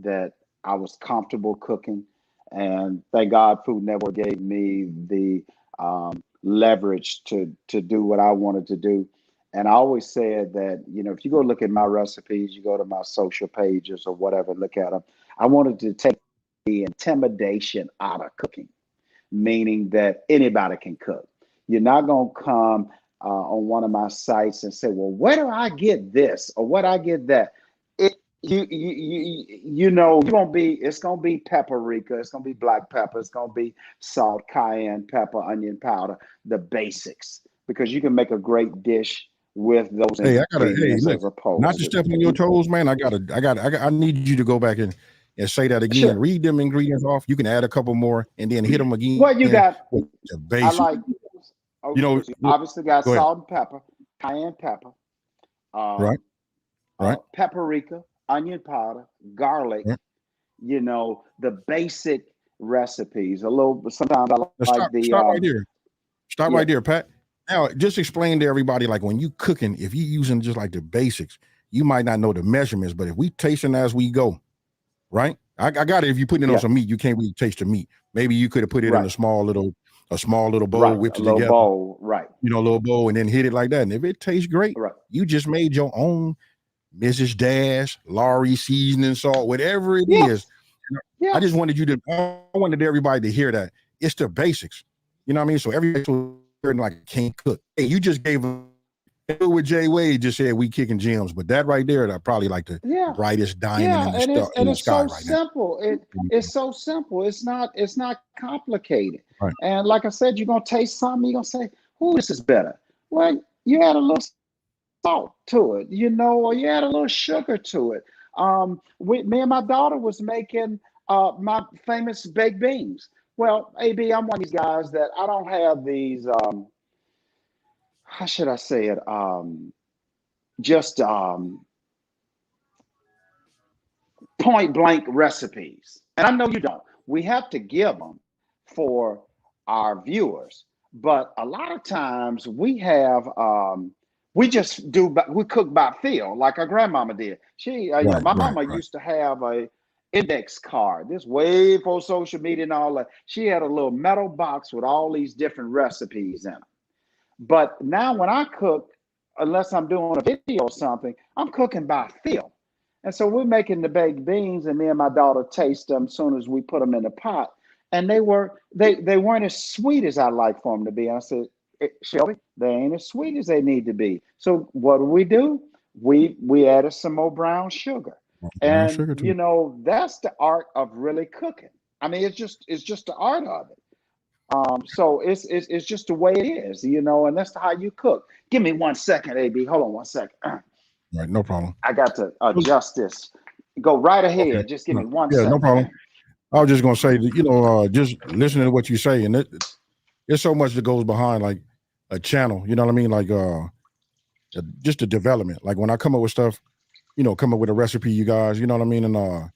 that I was comfortable cooking, and thank God Food Network gave me the leverage to do what I wanted to do. And I always said that, you know, if you go look at my recipes, you go to my social pages or whatever, look at them. I wanted to take the intimidation out of cooking, meaning that anybody can cook. You're not going to come on one of my sites and say, "Well, where do I get this or what I get that?" It you know you're gonna be it's gonna be paprika, it's gonna be black pepper, it's gonna be salt, cayenne pepper, onion powder, the basics, because you can make a great dish with those Hey, hey, ingredients look, as not opposed to to step on your toes, man. I need you to go back and say that again. sure. Read them ingredients off. You can add a couple more and then hit them again What you got? with the I basic. like. You know, Okay, so you obviously got go ahead. salt and pepper, cayenne pepper, Right, um, right, paprika, onion powder, garlic. right. You know the basic recipes. A little. Sometimes I Now like the stop right there. Stop yeah, right there, Pat. Now, just explain to everybody, like when you cooking, if you using just like the basics, you might not know the measurements, but if we tasting as we go, right? I got it. If you putting it on yeah, some meat, you can't really taste the meat. Maybe you could have put it in right, a small little bowl, right. whipped A it little together, bowl, right, you know, a little bowl, and then hit it like that. And if it tastes great, right. you just made your own Mrs. Dash, Laurie seasoning salt, whatever it is. Yes, I just yes. wanted I wanted everybody to hear that it's the basics. You know what I mean? So everybody like can't cook. Hey, you just gave with Jay Wade just said we kicking gems, but that right there, that probably like the Yeah, brightest diamond yeah, in the and it's sky so right now. simple. It's so simple. It's not complicated. Right. And like I said, you're gonna taste something. You're gonna say, "Oh, this is better." Well, you add a little salt to it, you know, or you add a little sugar to it. Me and my daughter was making my famous baked beans. Well, AB, I'm one of these guys that I don't have these. How should I say it? Just point blank recipes. And I know you don't. We have to give them for our viewers. But a lot of times we just we cook by feel, like our grandmama did. You know, Right, my right, mama right. used to have a index card. This way before social media and all that. She had a little metal box with all these different recipes in it. But now when I cook, unless I'm doing a video or something, I'm cooking by feel. And so we're making the baked beans, and me and my daughter taste them as soon as we put them in the pot. And they weren't as sweet as I like for them to be. And I said, Shelby, they ain't as sweet as they need to be. So what do? We added some more brown sugar. Brown And sugar you too. know, that's the art of really cooking. I mean, it's just the art of it. So it's just the way it is, you know, and that's how you cook. Give me 1 second, AB. Hold on 1 second. Right, no problem. I got to adjust this. Go right Okay. ahead. Just give No, me one yeah, no second. problem. I was just gonna say that, you know, just listening to what you say, and there's so much that goes behind like a channel, you know what I mean? Like just the development. Like when I come up with stuff, you know, come up with a recipe, you guys, you know what I mean? And a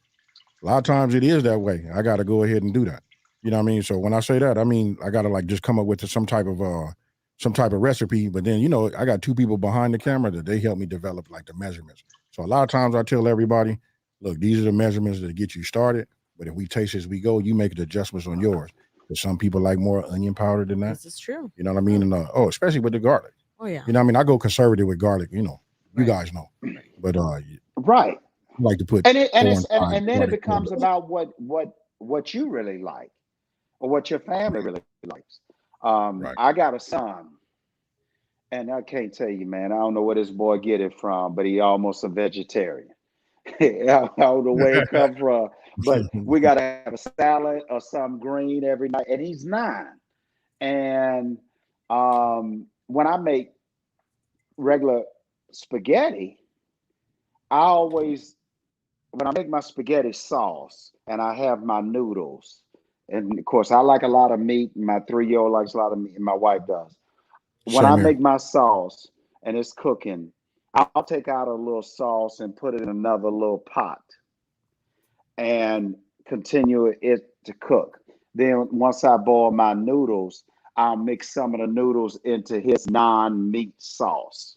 lot of times it is that way. I gotta go ahead and do that. You know what I mean? So when I say that, I mean I gotta like just come up with some type of recipe, but then you know, I got two people behind the camera that they help me develop like the measurements. So a lot of times I tell everybody, look, these are the measurements that get you started. But if we taste as we go, you make the adjustments on yours. Because some people like more onion powder than that. This is true. You know what I mean? And especially with the garlic. Oh yeah. You know what I mean? I go conservative with garlic, you know. You Right. guys know. Right. But Right. I like to put And 4 it's and 5 and then it garlic becomes cloves. about what you really like or what your family really likes. Right. I got a son, and I can't tell you, man. I don't know where this boy get it from, but he almost a vegetarian. I don't know where it come from. but we got to have a salad or some green every night. And he's 9. And when I make regular spaghetti, I always, when I make my spaghetti sauce and I have my noodles, and of course I like a lot of meat, and my 3-year-old likes a lot of meat, and my wife does. When I Same here. make my sauce and it's cooking, I'll take out a little sauce and put it in another little pot and continue it to cook. Then once I boil my noodles, I'll mix some of the noodles into his non-meat sauce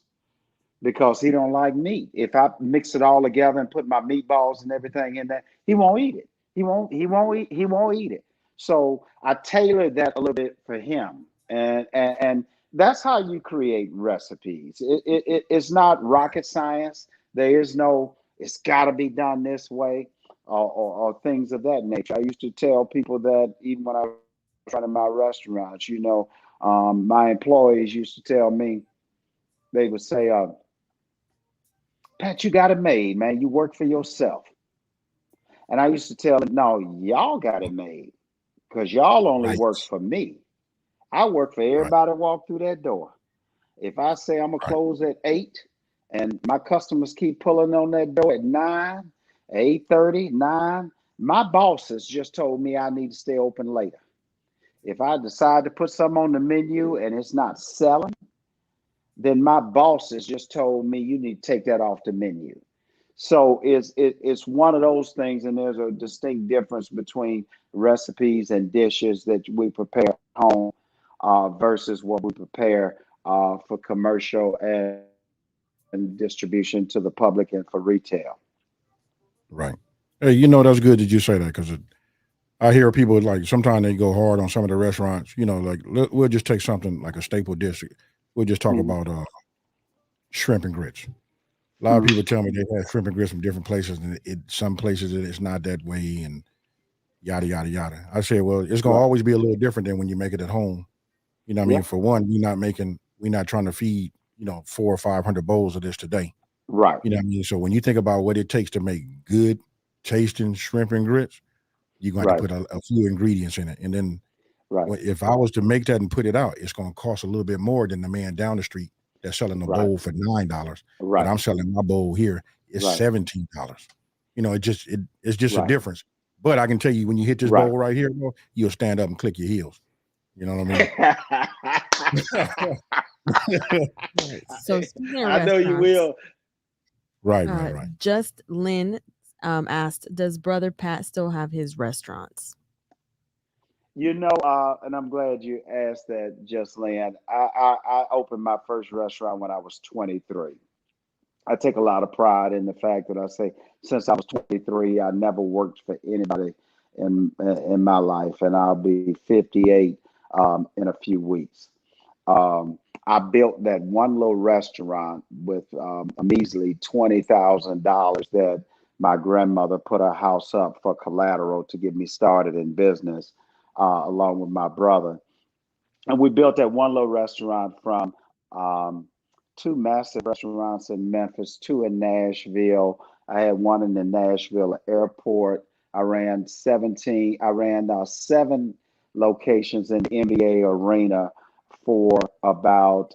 because he don't like meat. If I mix it all together and put my meatballs and everything in there, he won't eat it. He won't eat it. So I tailored that a little bit for him. And that's how you create recipes. It's not rocket science. There is no, it's got to be done this way, or things of that nature. I used to tell people that even when I was running my restaurants, my employees used to tell me, they would say, Pat, you got it made, man. You work for yourself. And I used to tell them, no, y'all got it made because y'all only Right. work for me. I work for Right. everybody that walk through that door. If I say I'm going to Right. close at 8 and my customers keep pulling on that door at 9, 8:30, 9, my bosses just told me I need to stay open later. If I decide to put something on the menu and it's not selling, then my bosses just told me you need to take that off the menu. So it's one of those things, and there's a distinct difference between recipes and dishes that we prepare at home versus what we prepare for commercial and distribution to the public and for retail. Right. Hey, that's good that you say that because I hear people like sometimes they go hard on some of the restaurants. Like we'll just take something like a staple dish. We'll just talk Mhm, about shrimp and grits. A lot of mhm. people tell me they've had shrimp and grits from different places, and some places it's not that way, and yada yada yada. I say, well, it's gonna Right. always be a little different than when you make it at home. You know what I mean? Yeah. For one, we're not trying to feed 400 or 500 bowls of this today. Right. You know what I mean? So when you think about what it takes to make good tasting shrimp and grits, you're going to have to Right. put a few ingredients in it, and then Right. if I was to make that and put it out, it's going to cost a little bit more than the man down the street that's selling a Right. bowl for $9. But Right. I'm selling my bowl here it's Right. $17. It's just a Right. difference. But I can tell you when you hit this Right. bowl right here, bro, you'll stand up and click your heels. You know what I mean? Right. So speaking of I know you restaurants, will. Right. Just Lynn asked, "Does brother Pat still have his restaurants?" And I'm glad you asked that, Just Lynn. I opened my first restaurant when I was 23. I take a lot of pride in the fact that I say since I was 23, I never worked for anybody in my life, and I'll be 58 in a few weeks. I built that one little restaurant with a measly $20,000 that my grandmother put her house up for collateral to get me started in business, along with my brother. And we built that one little restaurant from um, two massive restaurants in Memphis, two in Nashville. I had one in the Nashville airport. I ran 7 locations in the NBA arena for about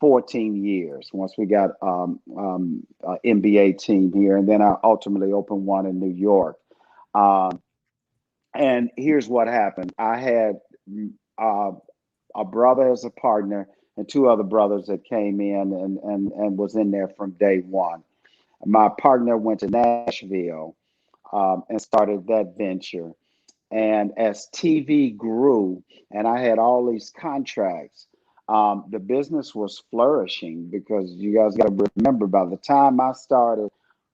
14 years once we got NBA team here. And then I ultimately opened one in New York. Um, and here's what happened. I had uh, a brother as a partner and 2 other brothers that came in and was in there from day one. My partner went to Nashville and started that venture. And as TV grew and I had all these contracts, the business was flourishing because you guys got to remember by the time I started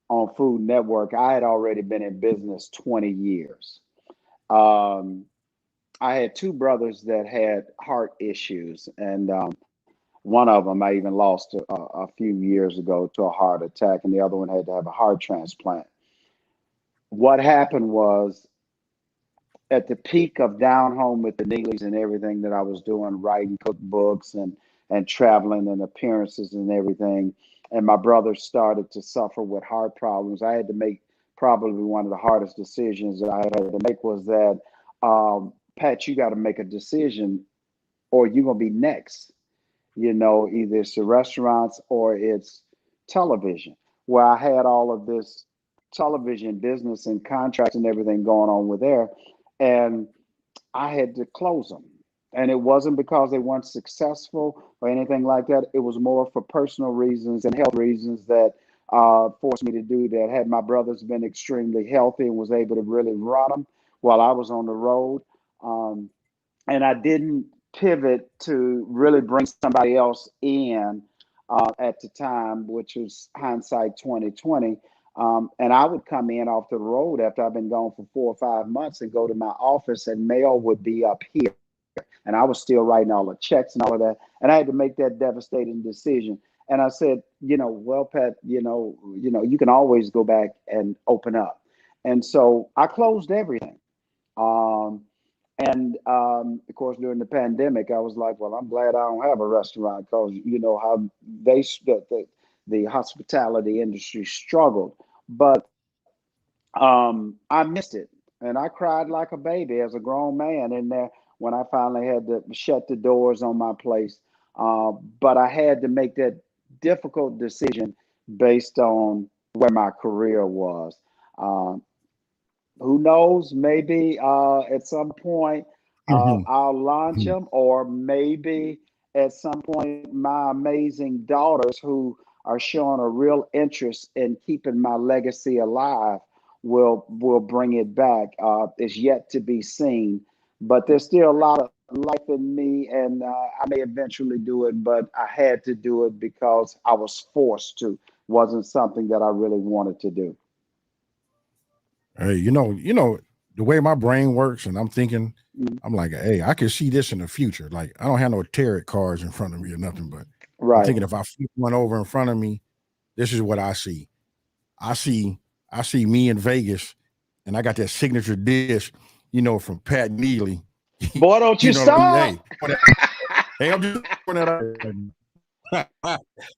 on Food Network, I had already been in business 20 years. Um, I had 2 brothers that had heart issues, and one of them I even lost a few years ago to a heart attack, and the other one had to have a heart transplant. What happened was at the peak of Down Home with the Neelys and everything that I was doing, writing cookbooks and traveling and appearances and everything, and my brother started to suffer with heart problems. I had to make probably one of the hardest decisions that I had to make was that, Pat, you got to make a decision or you're going to be next. Either it's the restaurants or it's television, where I had all of this television business and contracts and everything going on with there. And I had to close them. And it wasn't because they weren't successful or anything like that. It was more for personal reasons and health reasons that forced me to do that. Had my brothers been extremely healthy and was able to really run them while I was on the road, and I didn't pivot to really bring somebody else in at the time, which was hindsight 2020. And I would come in off the road after I've been gone for 4 or 5 months and go to my office, and mail would be up here. And I was still writing all the checks and all of that. And I had to make that devastating decision. And I said, well, Pat, you can always go back and open up. And so I closed everything. And of course, during the pandemic, I was like, well, I'm glad I don't have a restaurant, because you know how the hospitality industry struggled. But I missed it. And I cried like a baby as a grown man in there when I finally had to shut the doors on my place. But I had to make that difficult decision based on where my career was. Who knows? Maybe at some point I'll launch them, or maybe at some point my amazing daughters, who are showing a real interest in keeping my legacy alive, will bring it back. It's yet to be seen, but there's still a lot of life in me, and I may eventually do it. But I had to do it because I was forced to. Wasn't something that I really wanted to do. Hey, the way my brain works, and I'm thinking, Mhm. I'm like, hey, I can see this in the future. Like, I don't have no tarot cards in front of me or nothing, but I'm Right. thinking if I flip one over in front of me, this is what I see. I see, I see me in Vegas, and I got that signature dish, from Pat Neely. Boy, don't you You know what I mean? stop. Hey, I'm just throwing that out.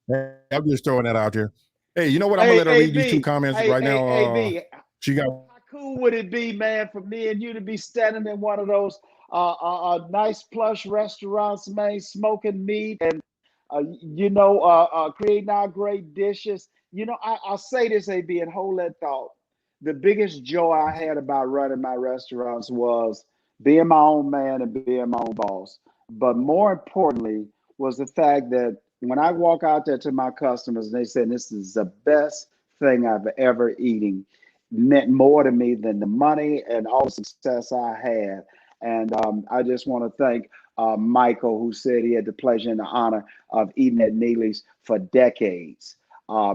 Hey, I'm just throwing that out there. Hey, you know what? I'm gonna Hey, let her read these two AB. comments Hey, right hey, now. AB. She got. How cool would it be, man, for me and you to be standing in one of those nice plush restaurants, man, smoking meat and creating our great dishes. I'll say this, AB, and hold that thought. The biggest joy I had about running my restaurants was being my own man and being my own boss. But more importantly, was the fact that when I walk out there to my customers and they say this is the best thing I've ever eaten, meant more to me than the money and all the success I had. And I just want to thank Michael, who said he had the pleasure and the honor of eating at Neely's for decades,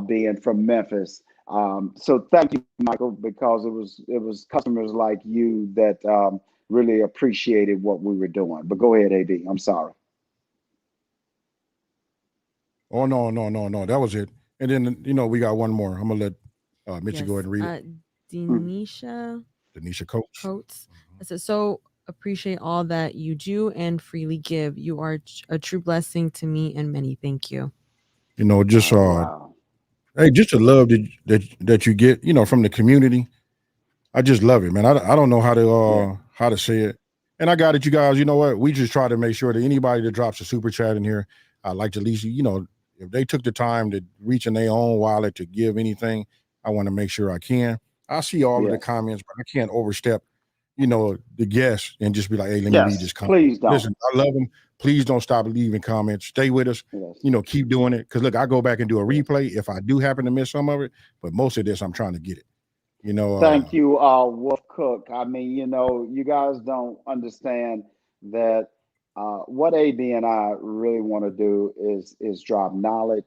being from Memphis. So thank you, Michael, because it was customers like you that really appreciated what we were doing. But go ahead, AB. I'm sorry. Oh, no, no, no, no. That was it. And then we got one more. I'm gonna let Mitchell go ahead Yes. and read it. Mm. Denisha Denisha Coach. Coates. I said, so appreciate all that you do and freely give. You are a true blessing to me and many. Thank you. Just Oh, wow. hey, just the love that you get, from the community. I just love it, man. I don't know Yeah. how to say it. And I got it, you guys. You know what? We just try to make sure that anybody that drops a super chat in here, I like to at least, if they took the time to reach in their own wallet to give anything, I want to make sure I can. I see all of the Yes. comments, but I can't overstep, the guest and just be like, hey, let me read Yes. this comment. Please don't. Listen, I love them. Please don't stop leaving comments. Stay with us. Yes. Keep doing it. Because look, I go back and do a Yes. replay if I do happen to miss some of it. But most of this, I'm trying to get it. You know, Thank you, Wolf Cook. I mean, you guys don't understand that what AB and I really want to do is drop knowledge,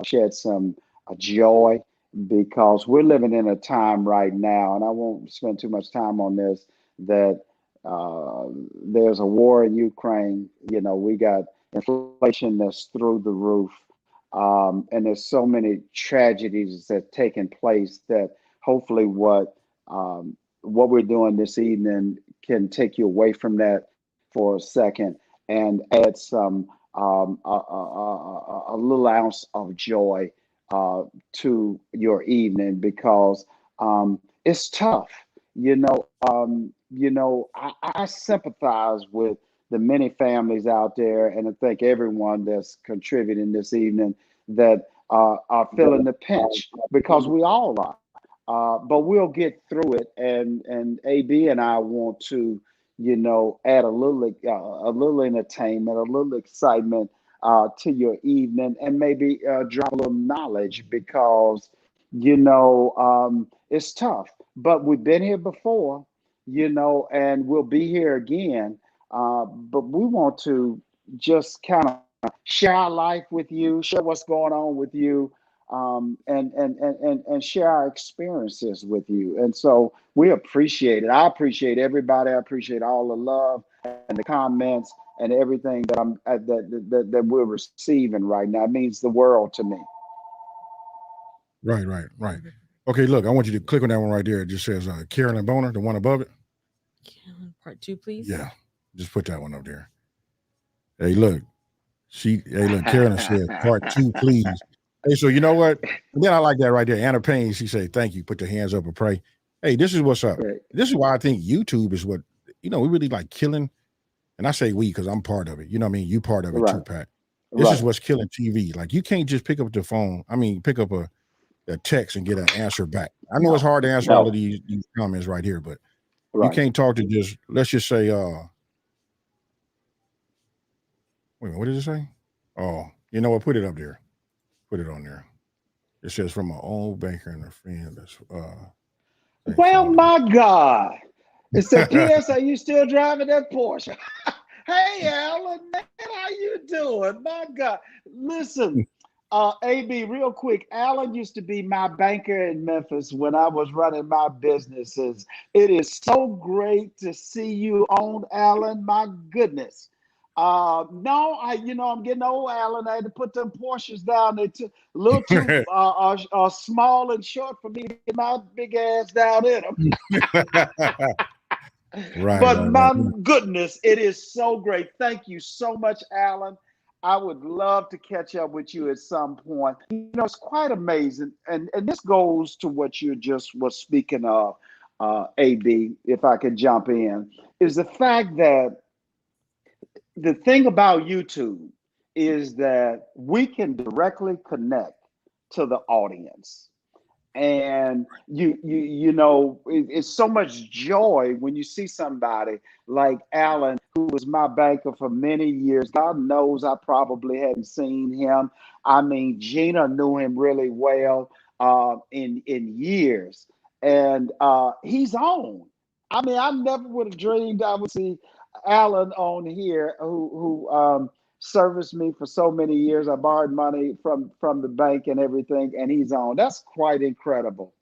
shed some joy, because we're living in a time right now, and I won't spend too much time on this, that uh, there's a war in Ukraine. We got inflation that's through the roof. And there's so many tragedies that taken place that hopefully what we're doing this evening can take you away from that for a second and add some a little ounce of joy to your evening, because it's tough. I sympathize with the many families out there, and I think everyone that's contributing this evening that are feeling the pinch, because we all are. But we'll get through it, and AB and I want to, add a little entertainment, a little excitement to your evening, and maybe drop a little knowledge, because it's tough. But we've been here before, and we'll be here again. But we want to just kind of share our life with you, share what's going on with you, and share our experiences with you. And so we appreciate it. I appreciate everybody. I appreciate all the love and the comments and everything that that we're receiving right now. It means the world to me. Right. Okay, look, I want you to click on that one right there. It just says Carolyn Boner, the one above it. Part 2, please. Yeah, just put that one up there. Hey, look, Carolyn said part 2, please. Hey, so you know what? And then I like that right there. Anna Payne, she said, thank you. Put your hands up and pray. Hey, this is what's up. Right. This is why I think YouTube is what, we really like killing. And I say we because I'm part of it. You know what I mean? You part of it too, Pat. This is what's killing TV. Like, you can't just pick up the phone. Pick up a text and get an answer back. I know it's hard to answer all of these comments right here, but you can't talk to just, let's just say, wait a minute, what did it say? Oh, you know what? Put it up there. Put it on there. It says from an old banker and a friend. That's well, my God. It said, P.S. Are you still driving that Porsche? Hey, Alan, man, how you doing? My God. Listen, AB, real quick. Alan used to be my banker in Memphis when I was running my businesses. It is so great to see you on, Alan. My goodness. No, I'm getting old, Alan. I had to put them Porsches down. They're a little too small and short for me to get my big ass down in them. But my goodness, it is so great. Thank you so much, Alan. I would love to catch up with you at some point. It's quite amazing. And this goes to what you just was speaking of, AB, if I could jump in, is the fact that the thing about YouTube is that we can directly connect to the audience. And it's so much joy when you see somebody like Alan, who was my banker for many years. God knows I probably hadn't seen him. Gina knew him really well in years, and he's on. I never would have dreamed I would see Alan on here, who serviced me for so many years. I borrowed money from the bank and everything, and he's on. That's quite incredible.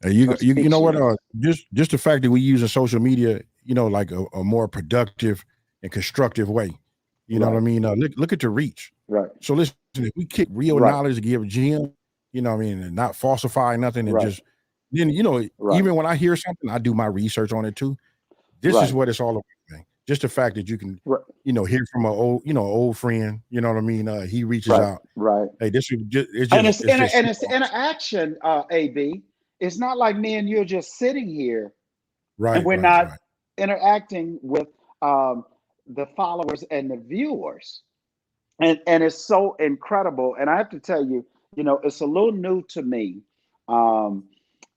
Hey, you know what? Just the fact that we use social media, like a more productive and constructive way. You know what I mean? Look at the reach. Right. So listen, if we kick real knowledge to give Jim, and not falsify nothing, and just then, even when I hear something, I do my research on it too. This is what it's all about, man. Just the fact that you can, hear from an old friend. You know what I mean? He reaches out. Right. Hey, this is just, it's interaction. AB. It's not like me and you're just sitting here, and we're not interacting with the followers and the viewers, and it's so incredible. And I have to tell you, it's a little new to me.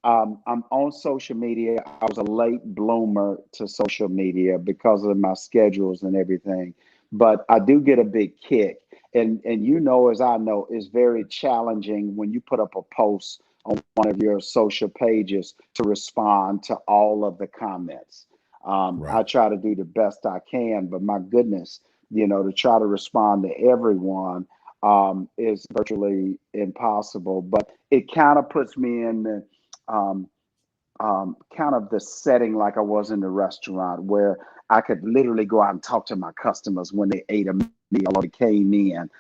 I'm on social media. I was a late bloomer to social media because of my schedules and everything, but I do get a big kick. And as I know, it's very challenging when you put up a post on one of your social pages to respond to all of the comments. I try to do the best I can, but my goodness, to try to respond to everyone is virtually impossible. But it kind of puts me in the kind of the setting like I was in the restaurant, where I could literally go out and talk to my customers when they ate a meal or they came in.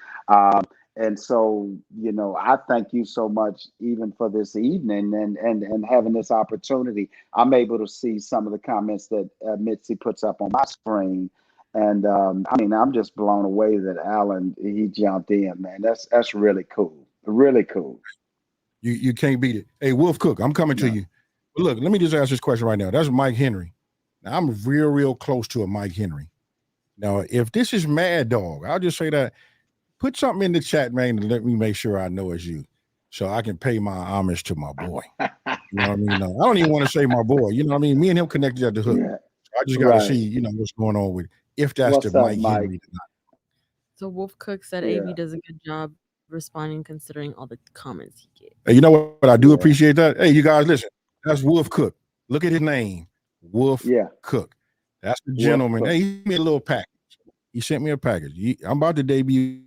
And so, I thank you so much even for this evening and having this opportunity. I'm able to see some of the comments that Mitzi puts up on my screen. And I'm just blown away that Alan, he jumped in, man. That's really cool. Really cool. You can't beat it. Hey, Wolf Cook, I'm coming to No. you. But look, let me just ask this question right now. That's Mike Henry. Now, I'm real close to a Mike Henry. Now, if this is Mad Dog, I'll just say that. Put something in the chat, man, and let me make sure I know it's you, so I can pay my homage to my boy. You know what I mean? I don't even want to say my boy. You know what I mean? Me and him connected at the hook. Yeah. So I just got to Right. see, what's going on with if that's What's the up, Mike Mike? Henry. So Wolf Cook said Yeah. AV does a good job responding considering all the comments he gave. Hey, you know what? I do Yeah. appreciate that. Hey, you guys, listen. That's Wolf Cook. Look at his name, Wolf Yeah. Cook. That's the Wolf gentleman. Cook. Hey, he sent me a little package. He sent me a package. I'm about to debut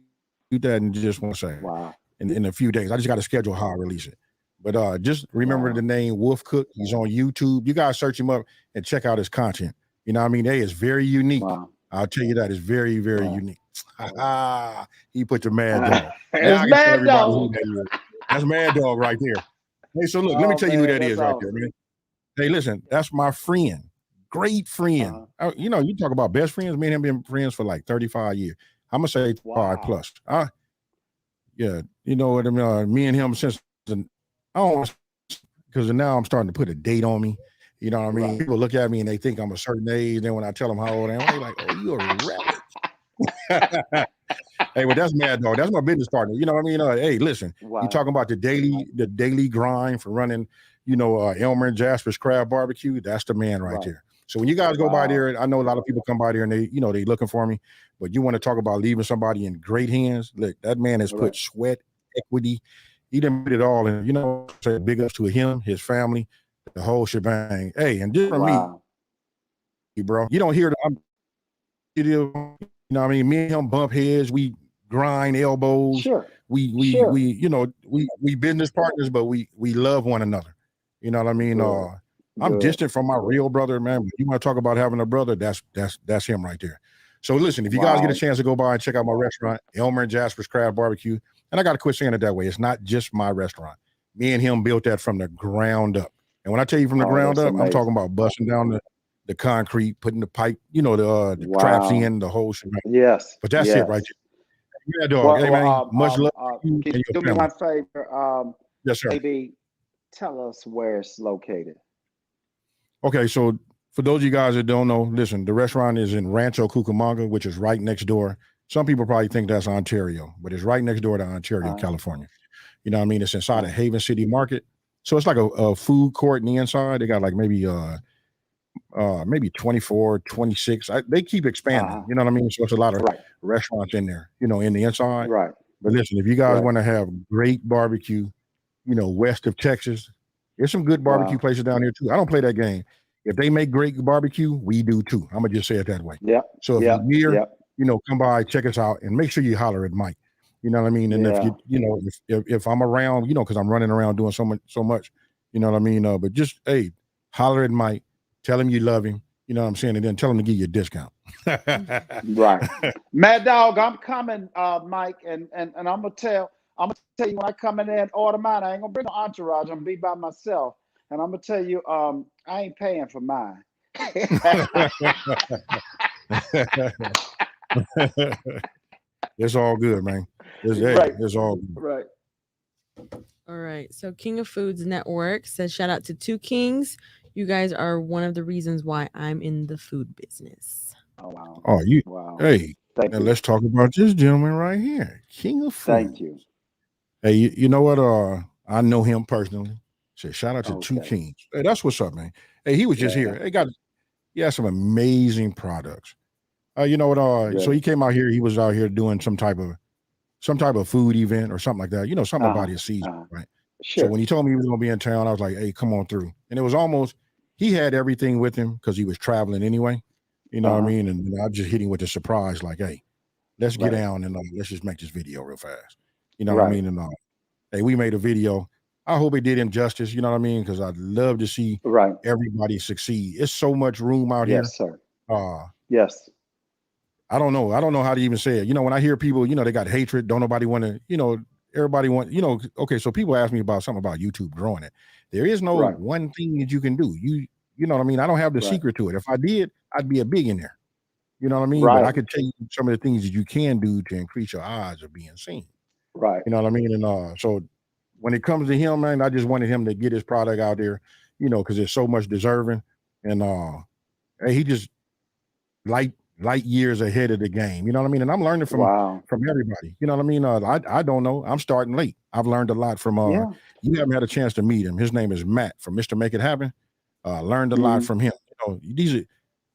that in just 1 second. Wow. In a few days. I just got to schedule how I release it. But just remember Wow. the name Wolf Cook. He's on YouTube. You guys search him up and check out his content. You know what I mean? Hey, it's very unique. Wow. I'll tell you that. It's very Wow. unique. He put the Mad Dog. Now I It's can tell Mad everybody who Dog. that is. That's Mad Dog right there. Hey, so look, let me Oh, tell you who man, that that's is right awesome. there, man. Hey, listen, that's my friend. Great friend. You talk about best friends. Me and him been friends for like 35 years. I'm gonna say 5 Wow. plus. Yeah, you know what I mean. Me and him since because now I'm starting to put a date on me. You know what I mean? Right. People look at me and they think I'm a certain age. Then when I tell them how old I am, they're like, "Oh, you're a relic." Hey, but that's Mad Dog. That's my business partner. You know what I mean? Hey, listen, you Wow. talking about the daily grind for running, Elmer and Jasper's Crab Barbecue. That's the man right Right. there. So when you guys go by Wow. there, I know a lot of people come by there and they looking for me, but you want to talk about leaving somebody in great hands. Look, that man has Right. put sweat, equity. He didn't put it all in. Say big ups to him, his family, the whole shebang. Hey, and just for me, Wow. bro, you don't hear the. You know what I mean? Me and him bump heads. We grind elbows. Sure. We Sure. we business partners, but we love one another. You know what I mean? Good. I'm Good. distant from my real brother, man. But you want to talk about having a brother? That's him right there. So listen, if you guys get a Wow. chance to go by and check out my restaurant, Elmer and Jasper's Crab Barbecue, and I got to quit saying it that way. It's not just my restaurant. Me and him built that from the ground up. And when I tell you from the Oh, ground that's up, I'm talking amazing. about busting down the concrete, putting the pipe, the traps Wow. in, the whole shit. Yes. But that's it right Yes. there. Yeah, dog. Hey, man, much love to you Can and you your do me family. one favor? Yes, sir. Maybe tell us where it's located. Okay, so for those of you guys that don't know, listen, the restaurant is in Rancho Cucamonga, which is right next door. Some people probably think that's Ontario, but it's right next door to Ontario, California. You know what I mean? It's inside of Haven City Market. So it's like a food court in the inside. They got like maybe 24, 26. They keep expanding. You know what I mean? So it's a lot of Right. restaurants in there, in the inside. Right. But listen, if you guys Right. want to have great barbecue, west of Texas, there's some good barbecue Wow. places down here too. I don't play that game. If they make great barbecue, we do too. I'm gonna just say it that way. Yep. So if Yep. you're here, Yep. come by, check us out, and make sure you holler at Mike. You know what I mean? And if Yeah. if I'm around, because I'm running around doing so much, you know what I mean? But just holler at Mike, tell him you love him. You know what I'm saying? And then tell him to give you a discount. Right. Mad Dog, I'm coming, Mike, and I'm gonna tell you when I come in there and order mine, I ain't gonna bring no entourage. I'm gonna be by myself. And I'm gonna tell you, I ain't paying for mine. It's all good, man. Right. It's all good. Right. All right. So King of Foods Network says shout out to Two Kings. You guys are one of the reasons why I'm in the food business. Oh wow. Oh, Wow. hey, Thank now you. let's talk about this gentleman right here, King of Food. Thank you. Hey, you know what? I know him personally. So shout out to Two Okay. Kings. Hey, that's what's up, man. Hey, he was just Yeah. here. He has some amazing products. You know what? So Really. he came out here. He was out here doing some type of food event or something like that. Something about his season, right? So Sure. when he told me he was gonna be in town, I was like, "Hey, come on through." And it was almost he had everything with him because he was traveling anyway. You know what I mean? And I just hit him with a surprise, like, "Hey, let's get Right. down and let's just make this video real fast." You know what I Right. mean? And hey, we made a video. I hope it did him justice. You know what I mean? Because I'd love to see Right. everybody succeed. It's so much room out here. Yes, sir. Uh, Yes. I don't know. I don't know how to even say it. When I hear people, they got hatred. Don't nobody want to. Everybody want. Okay. So people ask me about something about YouTube growing it. There is no Right. one thing that you can do. You know what I mean? I don't have the Right. secret to it. If I did, I'd be a billionaire. You know what I mean? But I Right. could tell you some of the things that you can do to increase your odds of being seen. Right. You know what I mean? And so when it comes to him, man, I just wanted him to get his product out there, because there's so much deserving. And hey, he just light years ahead of the game. You know what I mean? And I'm learning from Wow. everybody. You know what I mean? I don't know. I'm starting late. I've learned a lot from Yeah. you haven't had a chance to meet him. His name is Matt from Mr. Make It Happen. Learned a lot Mhm. from him.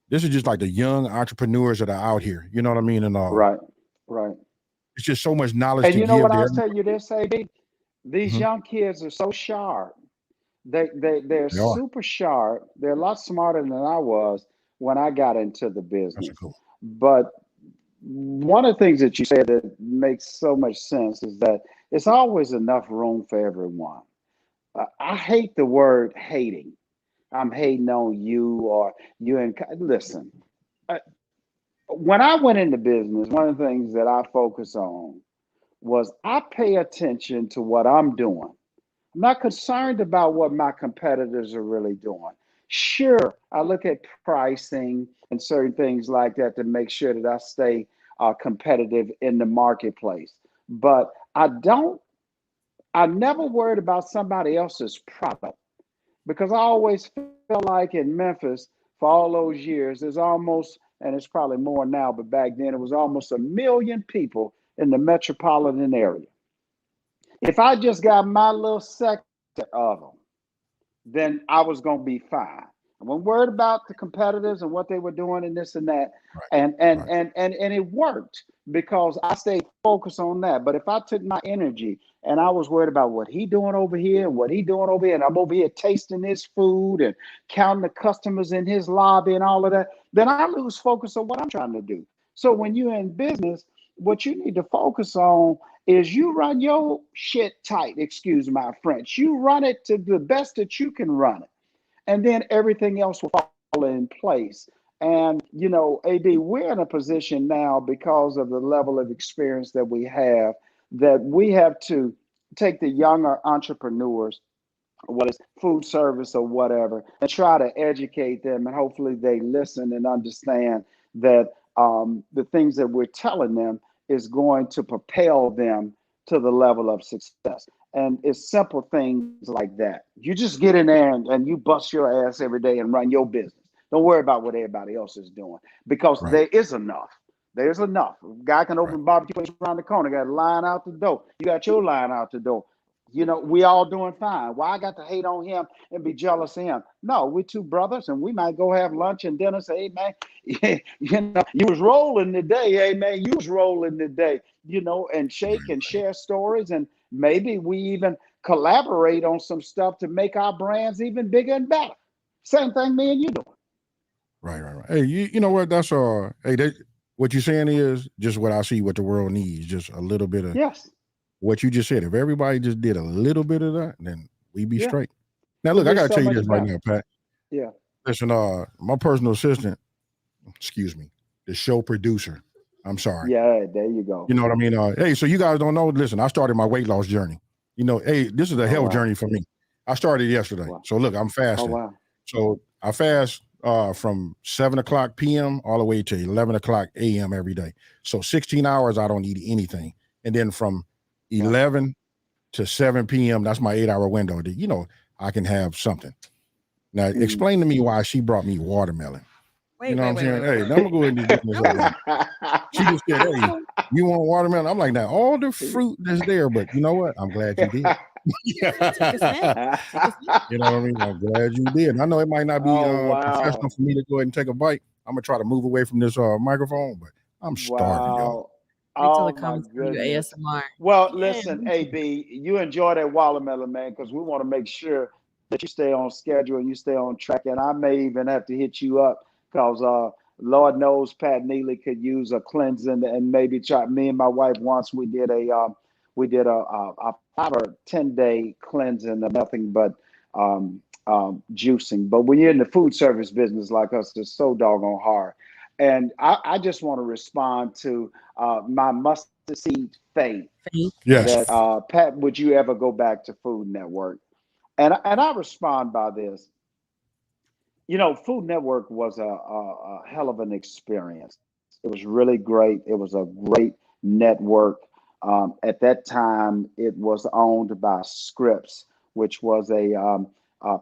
This is just like the young entrepreneurs that are out here. You know what I mean? And Right. Right. it's just so much knowledge And to you know give what to I'll everybody. tell you this, AB? These Mhm. young kids are so sharp. They're They are. super sharp. They're a lot smarter than I was when I got into the That's a business. cool. But one of the things that you said that makes so much sense is that it's always enough room for everyone. I hate the word hating. I'm hating on you or you. And listen, uh, when I went into business, one of the things that I focus on was I pay attention to what I'm doing. I'm not concerned about what my competitors are really doing. Sure, I look at pricing and certain things like that to make sure that I stay competitive in the marketplace. But I never worried about somebody else's product because I always felt like in Memphis for all those years, there's almost, and it's probably more now, but back then it was almost 1 million people in the metropolitan area. If I just got my little sector of them, then I was going to be fine. I wasn't worried about the competitors and what they were doing and this and that. Right. Right. And it worked because I stayed focused on that. But if I took my energy and I was worried about what he doing over here and what he doing over here, and I'm over here tasting his food and counting the customers in his lobby and all of that, then I lose focus on what I'm trying to do. So when you're in business, what you need to focus on is you run your shit tight, excuse my French. You run it to the best that you can run it. And then everything else will fall in place. And, AB, we're in a position now because of the level of experience that we have to take the younger entrepreneurs, what is food service or whatever, and try to educate them. And hopefully they listen and understand that the things that we're telling them is going to propel them to the level of success. And it's simple things like that. You just get in there and you bust your ass every day and run your business. Don't worry about what everybody else is doing because Right. there is enough. There's enough. A guy can Right. open barbecue place around the corner, got a line out the door. You got your line out the door. We all doing fine. Why I got to hate on him and be jealous of him? No, we two brothers, and we might go have lunch and dinner. Say, hey man, you was rolling today. Hey man, you was rolling today. And shake and share stories, and maybe we even collaborate on some stuff to make our brands even bigger and better. Same thing me and you doing. Right. Right. Right. Hey, you know what? That's Hey, what you're saying is just what I see. What the world needs, just a little bit of Yes. what you just said. If everybody just did a little bit of that, then we'd be Yeah. straight. Now, We'll look, I be gotta so tell you much this right better. now, Pat. Yeah. Listen, my personal assistant, excuse me, the show producer. I'm sorry. Yeah. There you go. You know what I mean? Hey, so you guys don't know. Listen, I started my weight loss journey. Hey, this is a Oh health wow. journey for me. I started yesterday. Wow. So look, I'm Oh fasting. wow. So I fast from 7 o'clock p.m. all the way to 11 o'clock a.m. every day. So 16 hours, I don't eat anything. And then from Wow. 11 to 7 p.m., that's my 8 hour window that, I can have something. Now, Mhm. explain to me why she brought me watermelon. You Wait, know what wait, I'm wait, saying? wait, wait, Hey, wait, now I'm wait. gonna go ahead and do this right now. She just said, hey, you want watermelon? I'm like, now all the fruit that's there, but you know what? I'm glad you did. Take a sip. Take a sip. You know what I mean? I'm glad you did. I know it might not be Oh professional wow. for me to go ahead and take a bite. I'm gonna try to move away from this microphone, but I'm starving, y'all. Wow. Wait till Oh the my comments give you goodness. ASMR. Well, Yeah. listen, AB, you enjoy that watermelon, man, because we want to make sure that you stay on schedule and you stay on track. And I may even have to hit you up because Lord knows Pat Neely could use a cleansing and maybe try. Me and my wife once we did a 5 or 10 day cleansing of nothing but juicing. But when you're in the food service business like us, it's so doggone hard. And I just want to respond to my mustard seed faith Faith. Yes. that Yes. Pat, would you ever go back to Food Network? And I respond by this. Food Network was a hell of an experience. It was really great. It was a great network. At that time, it was owned by Scripps, which was a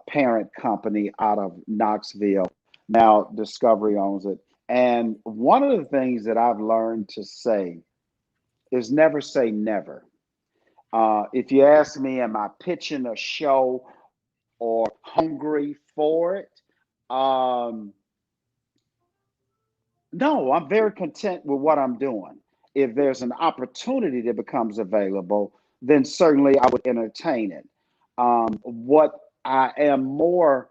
parent company out of Knoxville. Now Discovery owns it. And one of the things that I've learned to say is never say never. If you ask me, am I pitching a show or hungry for it? Um, no, I'm very content with what I'm doing. If there's an opportunity that becomes available, then certainly I would entertain it. What I am more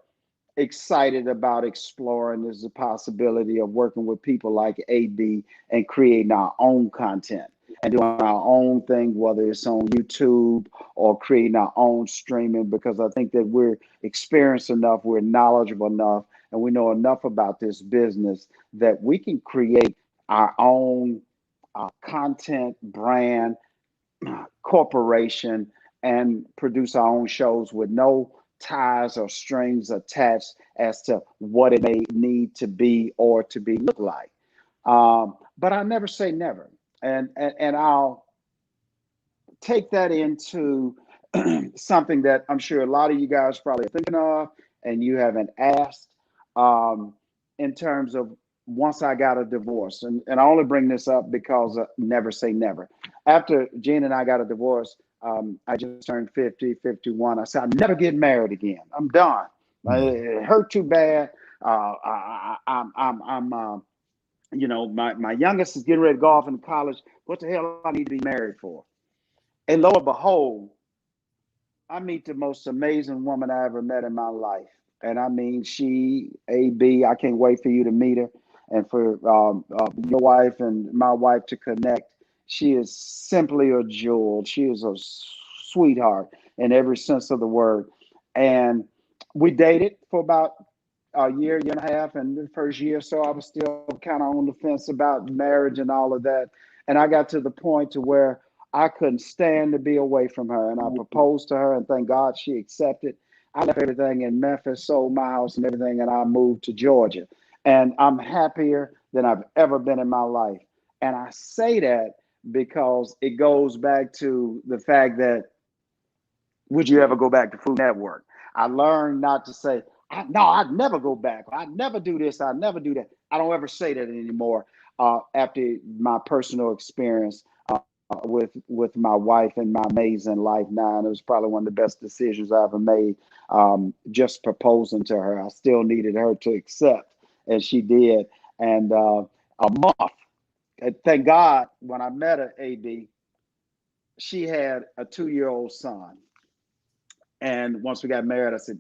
excited about exploring is the possibility of working with people like AB and creating our own content and doing our own thing, whether it's on YouTube or creating our own streaming, because I think that we're experienced enough, we're knowledgeable enough, and we know enough about this business that we can create our own content brand corporation and produce our own shows with no ties or strings attached as to what it may need to be or to be look like. But I never say never, and I'll take that into something that I'm sure a lot of you guys probably are thinking of, and you haven't asked, in terms of once I got a divorce. And I only bring this up because never say never. After Gene and I got a divorce, I just turned 50, 51. I said, I'll never get married again. I'm done. It hurt too bad. My youngest is getting ready to go off into college. What the hell I need to be married for? And lo and behold, I meet the most amazing woman I ever met in my life. And I mean, AB, I can't wait for you to meet her and for your wife and my wife to connect. She is simply a jewel. She is a sweetheart in every sense of the word. And we dated for about a year, year and a half. And the first year or so, I was still kind of on the fence about marriage and all of that. And I got to the point to where I couldn't stand to be away from her. And I proposed to her, and thank God she accepted. I left everything in Memphis, sold my house and everything, and I moved to Georgia. And I'm happier than I've ever been in my life. And I say that because it goes back to the fact that, would you ever go back to Food Network? I learned not to say, no, I'd never go back. I'd never do this. I'd never do that. I don't ever say that anymore after my personal experience with my wife and my amazing life now. And it was probably one of the best decisions I ever made, just proposing to her. I still needed her to accept, and she did. And a month, thank God, when I met her, AB, she had a 2-year-old son. And once we got married, I said,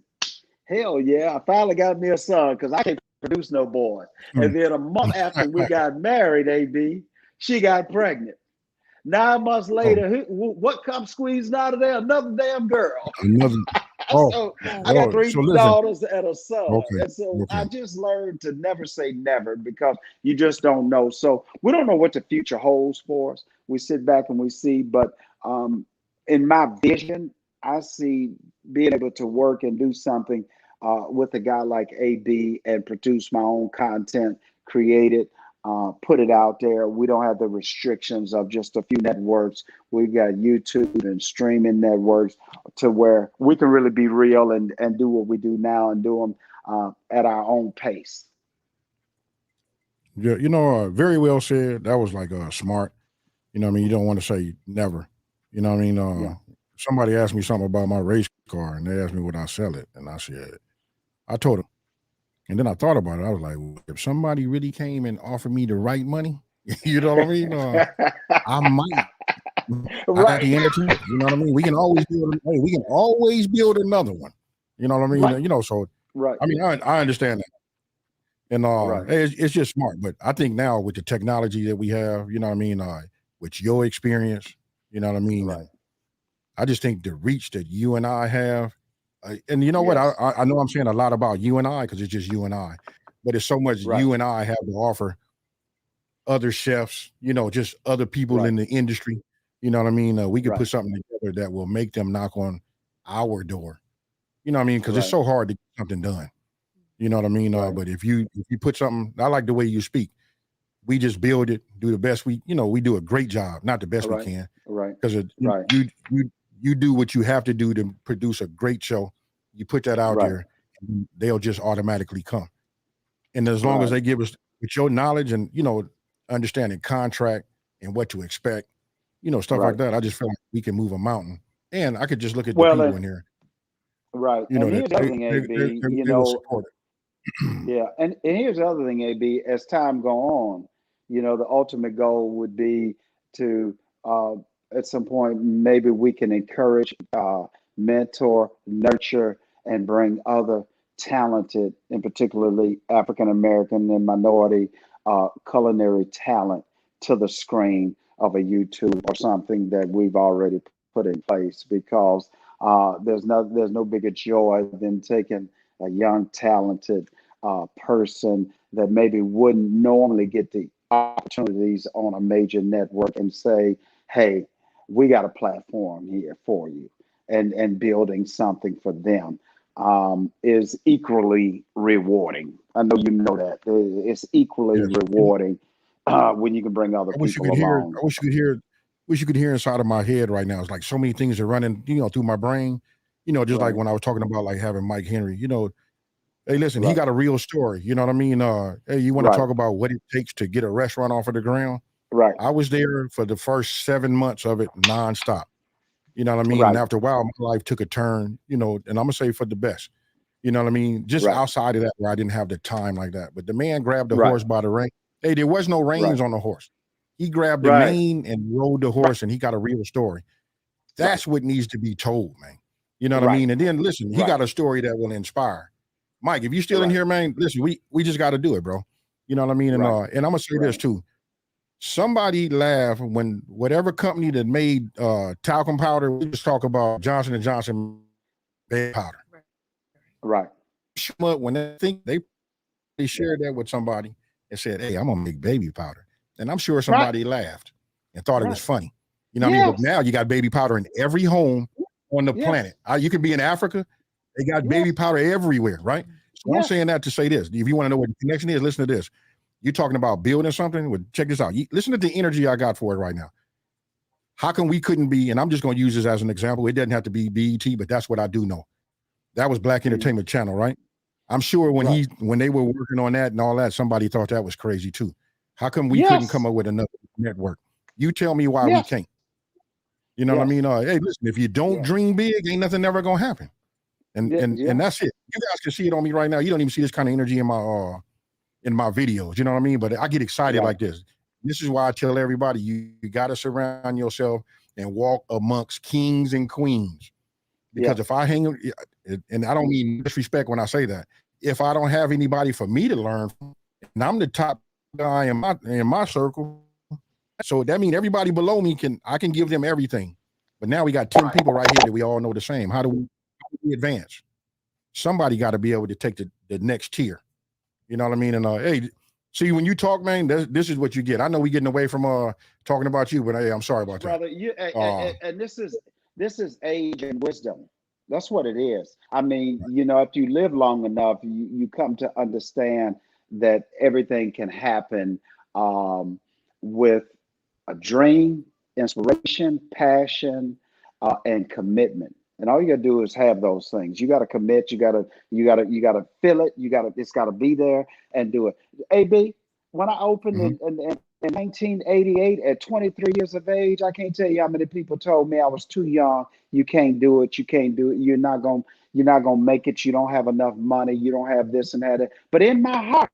hell yeah, I finally got me a son because I can't produce no boy. And then a month after we got married, AB, she got pregnant. 9 months later, what comes squeezing out of there? Another damn girl. So I got 3 daughters and a son. Okay, and so I just learned to never say never because you just don't know. So we don't know what the future holds for us. We sit back and we see, but in my vision, I see being able to work and do something with a guy like AB and produce my own content, create it, put it out there. We don't have the restrictions of just a few networks. We've got YouTube and streaming networks to where we can really be real and do what we do now and do them at our own pace. Yeah, very well said. That was like smart. You know what I mean? You don't want to say never. You know what I mean? Somebody asked me something about my race car, and they asked me would I sell it, and I said, I told them. And then I thought about it. I was like, well, if somebody really came and offered me the right money, you know what I mean? I might. I can entertain it. You know what I mean? We can always build another one. You know what I mean? Right. So right. I mean, I understand that. And it's just smart. But I think now with the technology that we have, you know what I mean, with your experience, you know what I mean? Right. I just think the reach that you and I have, and you know what? I know I'm saying a lot about you and I because it's just you and I, but it's so much you and I have to offer other chefs, just other people in the industry. You know what I mean? We could put something together that will make them knock on our door. You know what I mean? Because it's so hard to get something done. You know what I mean? But if you put something, I like the way you speak. we just build it, do the best we do a great job, not the best we Right. can, Right. because Right. you do what you have to do to produce a great show. You put that out Right. there, and they'll just automatically come. And as long as Right. they give us with your knowledge and understanding contract and what to expect, stuff like Right. that, I just feel like we can move a mountain. And I could just look at the Well, people in here, right. And that here's the other thing, AB, they will support it. yeah. And here's the other thing, AB, as time go on, the ultimate goal would be to, at some point, maybe we can encourage, mentor, nurture, and bring other talented, and particularly African American and minority culinary talent to the screen of a YouTube or something that we've already put in place, because there's no bigger joy than taking a young, talented person that maybe wouldn't normally get the opportunities on a major network and say, "Hey, we got a platform here for you," and building something for them is equally rewarding. I know you know that it's equally Yes. rewarding when you can bring other I wish you people could hear. along. I wish you could hear inside of my head right now. It's like so many things are running, through my brain. Just like Right. when I was talking about like having Mike Henry. Hey, listen, he Right. got a real story. You know what I mean? Hey, you want to Right. talk about what it takes to get a restaurant off of the ground? Right. I was there for the first 7 months of it nonstop. You know what I mean? And Right. after a while, my life took a turn, and I'm gonna say for the best. You know what I mean? Just Right. outside of that, where I didn't have the time like that. But the man grabbed the Right. horse by the rein. Hey, there was no reins Right. on the horse. He grabbed the Right. mane and rode the Right. horse, and he got a real story. Right. That's what needs to be told, man. You know what I Right. mean? And then listen, he Right. got a story that will inspire. Mike, if you still in Right. here, man, listen, we just got to do it, bro. You know what I mean? And Right. and I'm gonna say this Right. too. Somebody laughed when whatever company that made talcum powder, we just talk about Johnson and Johnson baby powder. Right. When they think they shared that with somebody and said, "Hey, I'm gonna make baby powder," and I'm sure Right. somebody laughed and thought it was Right. funny. You know what I mean? But Yes. now you got baby powder in every home on the Yes. planet. You could be in Africa, they got baby Yes. powder everywhere, right? So I'm Yes. saying that to say this. If you want to know what the connection is, listen to this. You're talking about building something. Well, check this out. Listen to the energy I got for it right now. How come we couldn't be, and I'm just going to use this as an example. It doesn't have to be BET, but that's what I do know. That was Black Entertainment Channel, right? I'm sure when Right. when they were working on that and all that, somebody thought that was crazy too. How come we couldn't come Yes. up with another network? You tell me why we Yes. can't. You know what I Yes. mean? Hey, listen, if you don't Yes. dream big, ain't nothing ever gonna happen. And Yeah. and Yeah. and that's it. You guys can see it on me right now. You don't even see this kind of energy in my videos. You know what I mean? But I get excited Right. like this. This is why I tell everybody you got to surround yourself and walk amongst kings and queens. Because Yes. if I hang, and I don't mean disrespect when I say that, if I don't have anybody for me to learn from, and I'm the top guy in my circle, so that means everybody below me I can give them everything. But now we got 10 people right here that we all know the same. How do we advance? Somebody got to be able to take the next tier. You know what I mean? And hey, see, when you talk, man, this is what you get. I know we getting away from talking about you, but hey, I'm sorry about that. Brother, and this is age and wisdom. That's what it is. I mean, if you live long enough, you come to understand that everything can happen with a dream, inspiration, passion, and commitment. And all you gotta do is have those things. You gotta commit. You gotta feel it. It's gotta be there and do it. AB, when I opened Mhm. in 1988 at 23 years of age, I can't tell you how many people told me I was too young. You can't do it. You can't do it. You're not gonna make it. You don't have enough money. You don't have this and that. But in my heart,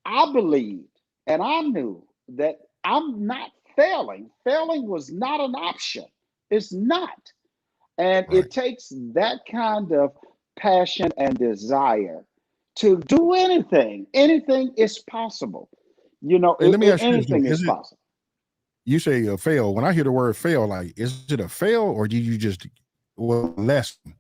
I believed and I knew that I'm not failing. Failing was not an option. It's not. And Right. it takes that kind of passion and desire to do anything. Anything is possible. Hey, let me ask you this: Anything is is it possible. you say a fail? When I hear the word fail, like is it a fail or do you just lesson?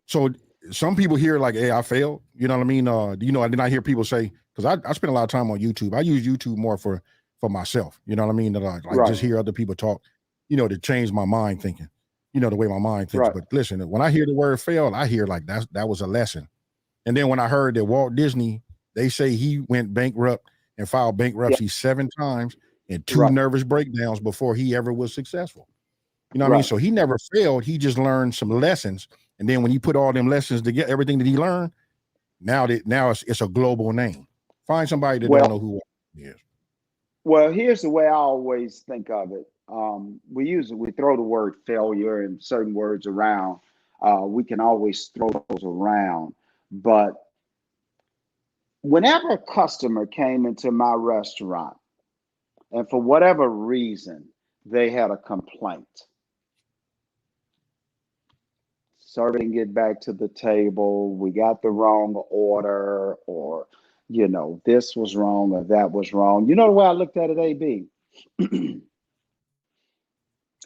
So some people hear like, "Hey, I failed." You know what I mean? And then I hear people say, because I spend a lot of time on YouTube. I use YouTube more for myself. You know what I mean? To like Right, just hear other people talk. To change my mind thinking. The way my mind thinks. right, But listen, when I hear the word fail, I hear like that was a lesson. And then when I heard that Walt Disney, they say he went bankrupt and filed bankruptcy 7 times and 2 Right. nervous breakdowns before he ever was successful. You know what I mean? So he never failed. He just learned some lessons. And then when you put all them lessons together, everything that he learned, now it's a global name. Find somebody that don't know who he is. Well, here's the way I always think of it. We throw the word failure and certain words around. We can always throw those around. But whenever a customer came into my restaurant and for whatever reason they had a complaint, server didn't get back to the table, we got the wrong order, or this was wrong or that was wrong. You know the way I looked at it, AB?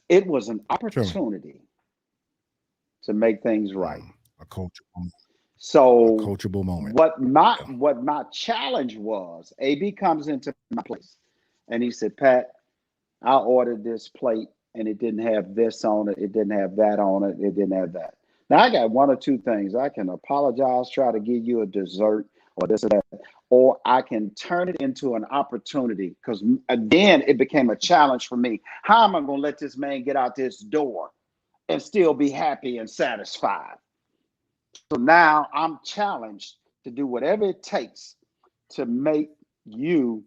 It was an opportunity to make things right. A coachable So moment. what my challenge was, AB comes into my place and he said, Pat, I ordered this plate and it didn't have this on it, it didn't have that on it, it didn't have that. Now I got one or two things. I can apologize, try to give you a dessert or this or that, or I can turn it into an opportunity, because again, it became a challenge for me. How am I going to let this man get out this door and still be happy and satisfied? So now I'm challenged to do whatever it takes to make you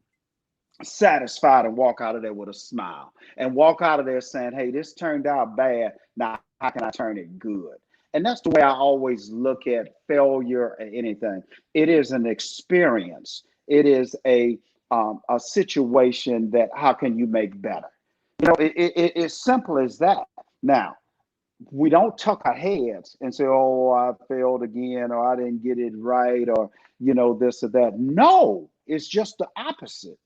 satisfied and walk out of there with a smile and walk out of there saying, hey, this turned out bad. Now, how can I turn it good? And that's the way I always look at failure or anything. It is an experience. It is a situation that how can you make better? It's simple as that. Now, we don't tuck our heads and say, oh, I failed again, or I didn't get it right, or, this or that. No, it's just the opposite.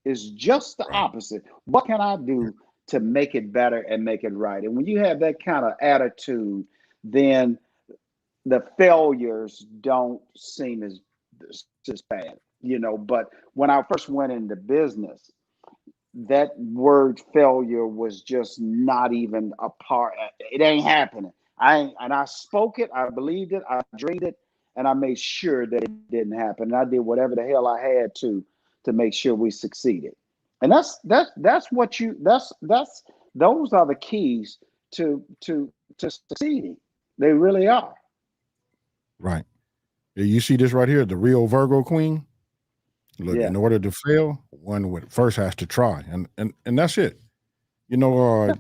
It's just the opposite. What can I do to make it better and make it right? And when you have that kind of attitude, then the failures don't seem as bad, But when I first went into business, that word failure was just not even a part. It ain't happening. I spoke it, I believed it, I dreamed it, and I made sure that it didn't happen. And I did whatever the hell I had to make sure we succeeded. And those are the keys to succeeding. They really are. Right. You see this right here, the real Virgo queen. Look, in order to fail, one first has to try, and that's it. You know what?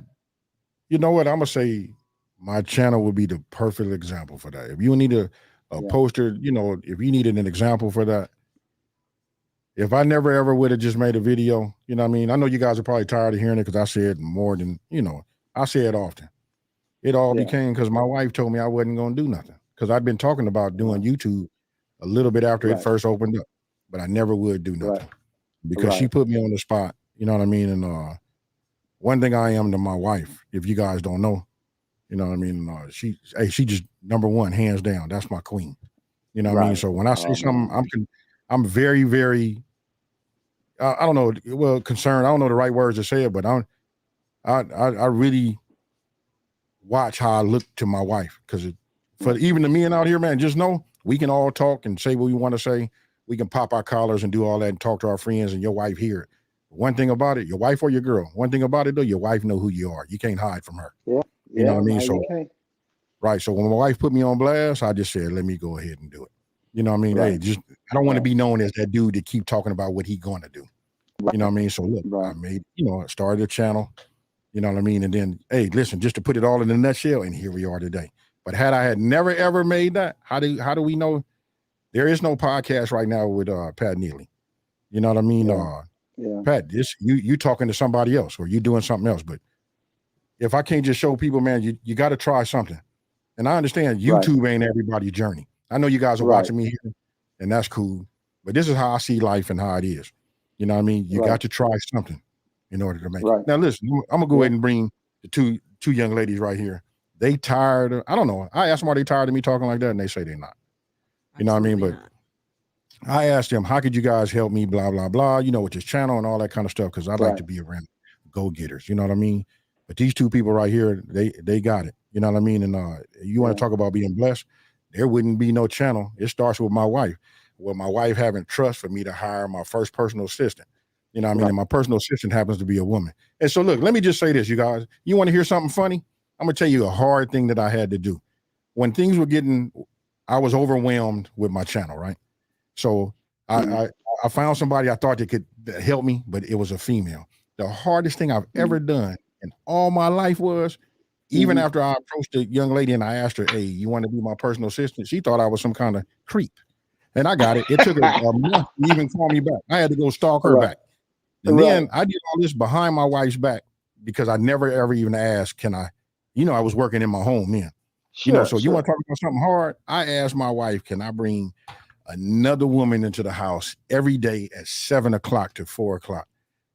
I'm gonna say my channel would be the perfect example for that. If you need a poster, if you needed an example for that, if I never ever would have just made a video, I know you guys are probably tired of hearing it because I say it more than I say it often. It all became because my wife told me I wasn't gonna do nothing, because I'd been talking about doing YouTube a little bit after it first opened up, but I never would do nothing because she put me on the spot. You know what I mean? And one thing I am to my wife, if you guys don't know, you know what I mean? She just number one, hands down. That's my queen. You know what I mean? So when I say something, I'm very, very, I don't know, concerned. I don't know the right words to say it, but I really watch how I look to my wife, because for even the men out here, man, just know we can all talk and say what we want to say. We can pop our collars and do all that and talk to our friends, and your wife hear it. One thing about it, your wife or your girl, one thing about it though, your wife know who you are. You can't hide from her. Yeah. You know what I mean? So, so when my wife put me on blast, I just said, let me go ahead and do it. You know what I mean? Hey, I don't want to be known as that dude that keep talking about what he going to do. You know what I mean? So look, I made, I started a channel, you know what I mean? And then, hey, listen, just to put it all in a nutshell, and here we are today. But had I had never, ever made that, how do we know? There is no podcast right now with Pat Neely. You know what I mean? Pat, you talking to somebody else, or you doing something else. But if I can't just show people, man, you got to try something. And I understand YouTube ain't everybody's journey. I know you guys are watching me here, and that's cool. But this is how I see life and how it is. You know what I mean? You got to try something in order to make it. Now, listen, I'm going to go ahead and bring the two young ladies right here. They tired of, I don't know. I asked them, are they tired of me talking like that? And they say they're not. You know what I mean? But I asked them, how could you guys help me, blah, blah, blah, with this channel and all that kind of stuff, because I'd like to be around go-getters, you know what I mean? But these two people right here, they got it, you know what I mean? And you want to talk about being blessed, there wouldn't be no channel. It starts with my wife. with my wife having trust for me to hire my first personal assistant. You know what I mean? And my personal assistant happens to be a woman. And so look, let me just say this, you guys. You want to hear something funny? I'm going to tell you a hard thing that I had to do. When things were I was overwhelmed with my channel, right? So I found somebody I thought that could help me, but it was a female. The hardest thing I've ever done in all my life was, even after I approached a young lady and I asked her, hey, you want to be my personal assistant? She thought I was some kind of creep. And I got it. It took a month to even call me back. I had to go stalk her back. And then I did all this behind my wife's back because I never ever even asked, can I, I was working in my home then. You want to talk about something hard? I asked my wife, can I bring another woman into the house every day at 7 o'clock to 4 o'clock?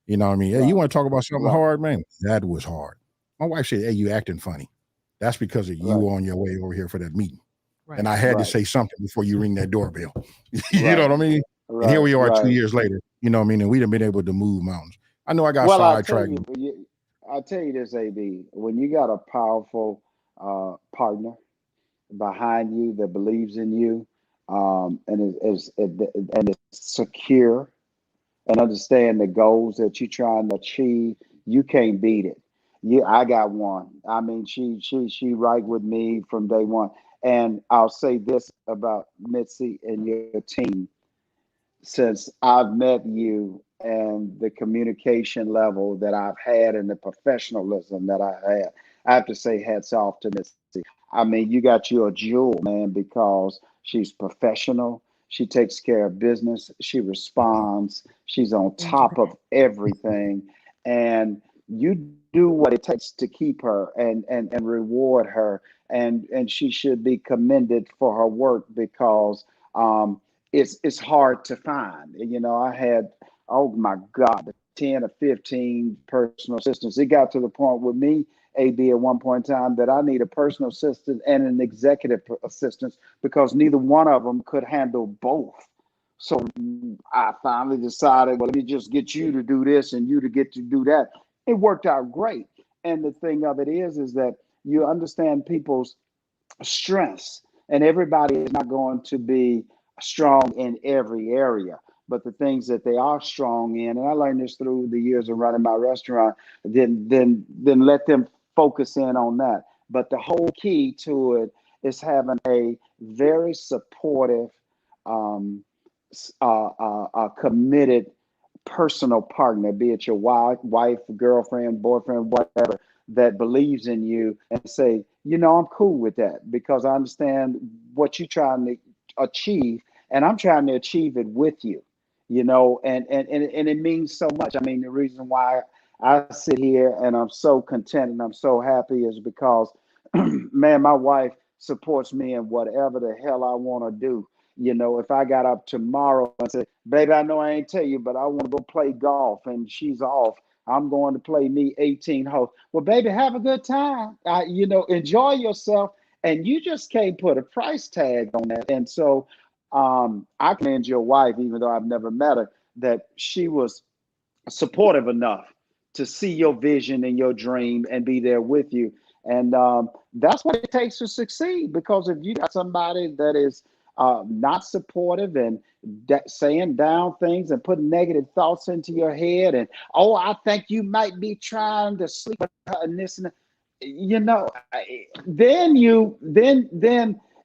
You know what I mean? Hey, you want to talk about something hard, man? That was hard. My wife said, hey, you acting funny. That's because of you on your way over here for that meeting. And I had to say something before you ring that doorbell. You know what I mean? And here we are 2 years later, you know what I mean? And we've been able to move mountains. I know I got sidetracked. I'll tell you this, AB, when you got a powerful partner behind you that believes in you, and is secure and understand the goals that you're trying to achieve, you can't beat it. I got one. I mean, she right with me from day one. And I'll say this about Mitzi and your team. Since I've met you and the communication level that I've had and the professionalism that I have to say hats off to Mitzi. I mean, you got you a jewel, man, because she's professional. She takes care of business. She responds. She's on top of everything. And you do what it takes to keep her and reward her. And she should be commended for her work because it's hard to find. I had, oh my God, 10 or 15 personal assistants. It got to the point with me, AB, at one point in time that I need a personal assistant and an executive assistant because neither one of them could handle both. So I finally decided, well, let me just get you to do this and you to get to do that. It worked out great. And the thing of it is that you understand people's strengths, and everybody is not going to be strong in every area, but the things that they are strong in, and I learned this through the years of running my restaurant, then let them focus in on that. But the whole key to it is having a very supportive, committed personal partner, be it your wife, girlfriend, boyfriend, whatever, that believes in you and say, I'm cool with that because I understand what you're trying to achieve and I'm trying to achieve it with you, and it means so much. I mean, the reason why I sit here and I'm so content and I'm so happy is because, man, my wife supports me in whatever the hell I want to do. If I got up tomorrow and said, baby, I know I ain't tell you, but I want to go play golf and she's off, I'm going to play me 18 holes. Well, baby, have a good time. Enjoy yourself. And you just can't put a price tag on that. And so I commend your wife, even though I've never met her, that she was supportive enough to see your vision and your dream and be there with you. And that's what it takes to succeed. Because if you got somebody that is not supportive and saying down things and putting negative thoughts into your head, and I think you might be trying to sleep with her and this and that,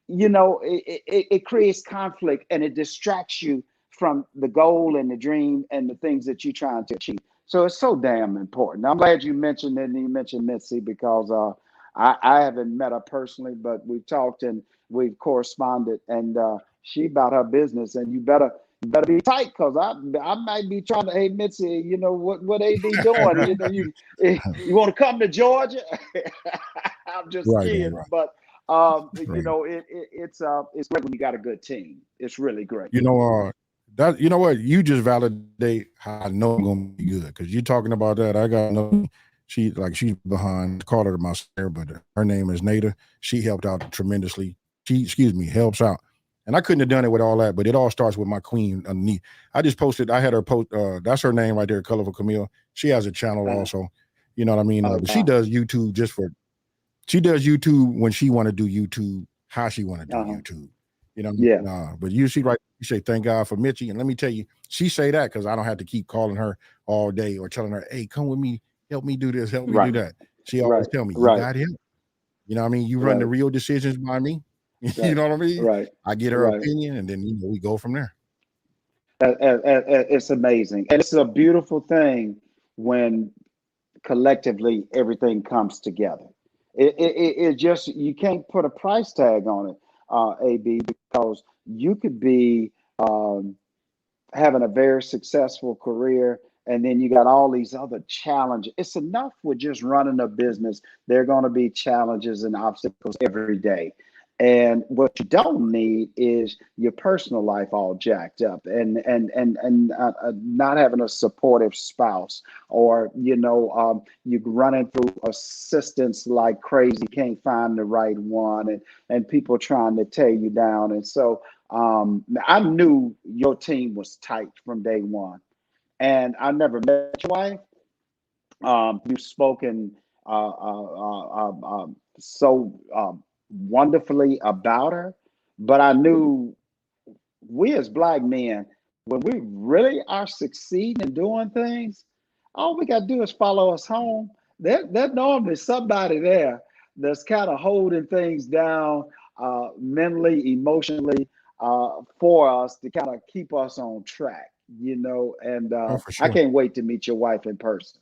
it creates conflict and it distracts you from the goal and the dream and the things that you're trying to achieve. So it's so damn important. I'm glad you mentioned it and you mentioned Mitzi because I haven't met her personally, but we've talked and we've corresponded, and she about her business, and you better be tight because I might be trying to, hey Mitzi, what AB doing? You want to come to Georgia? I'm just kidding, right. But it's great when you got a good team. It's really great. That what, you just validate how I know I'm gonna be good because you're talking about that. I got no. She's behind. Call her my sister, but her name is Nada. She helped out tremendously. She helps out, and I couldn't have done it with all that. But it all starts with my queen underneath. I just posted. I had her post. That's her name right there, Colorful Camille. She has a channel also. You know what I mean? But she does YouTube She does YouTube when she want to do YouTube, how she want to do YouTube. You know, Yeah. but you see, right? You say thank God for Mitchie, and let me tell you, she say that because I don't have to keep calling her all day or telling her, "Hey, come with me, help me do this, help me do Right. that." She always Right. tell me, "You Right. got help." You know what I mean? You run the Right. real decisions by me. You Right. know what I mean? Right. I get her Right. opinion, and then we go from there. It's amazing, and it's a beautiful thing when collectively everything comes together. It just, you can't put a price tag on it, AB, because you could be having a very successful career, and then you got all these other challenges. It's enough with just running a business. There are going to be challenges and obstacles every day. And what you don't need is your personal life all jacked up, and not having a supportive spouse, or you running through assistants like crazy, can't find the right one, and people trying to tear you down. And so I knew your team was tight from day one, and I never met your wife. You've spoken so wonderfully about her, but I knew we as Black men, when we really are succeeding and doing things, all we got to do is follow us home. There normally somebody there that's kind of holding things down mentally, emotionally, for us to kind of keep us on track, and Oh, for I sure. can't wait to meet your wife in person.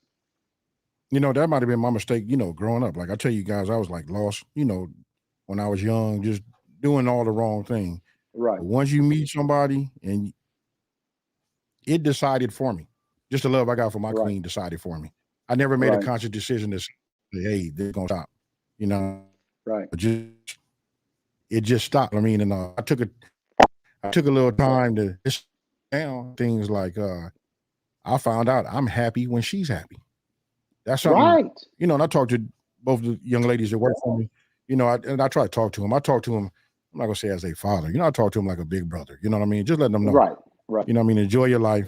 That might have been my mistake. Growing up, like I tell you guys, I was like lost. When I was young, just doing all the wrong thing. Right, But once you meet somebody and it decided for me. Just the love I got for my right, queen decided for me. I never made a right, conscious decision to say, "Hey, this is gonna stop." You know, right, just it just stopped. I mean, and I took a little time to just down things like I found out I'm happy when she's happy. That's something, right, and I talked to both the young ladies that work for me. And I try to talk to him. I talk to him. I'm not gonna say as a father. I talk to him like a big brother. You know what I mean? Just letting them know. right, right, You know what I mean? Enjoy your life.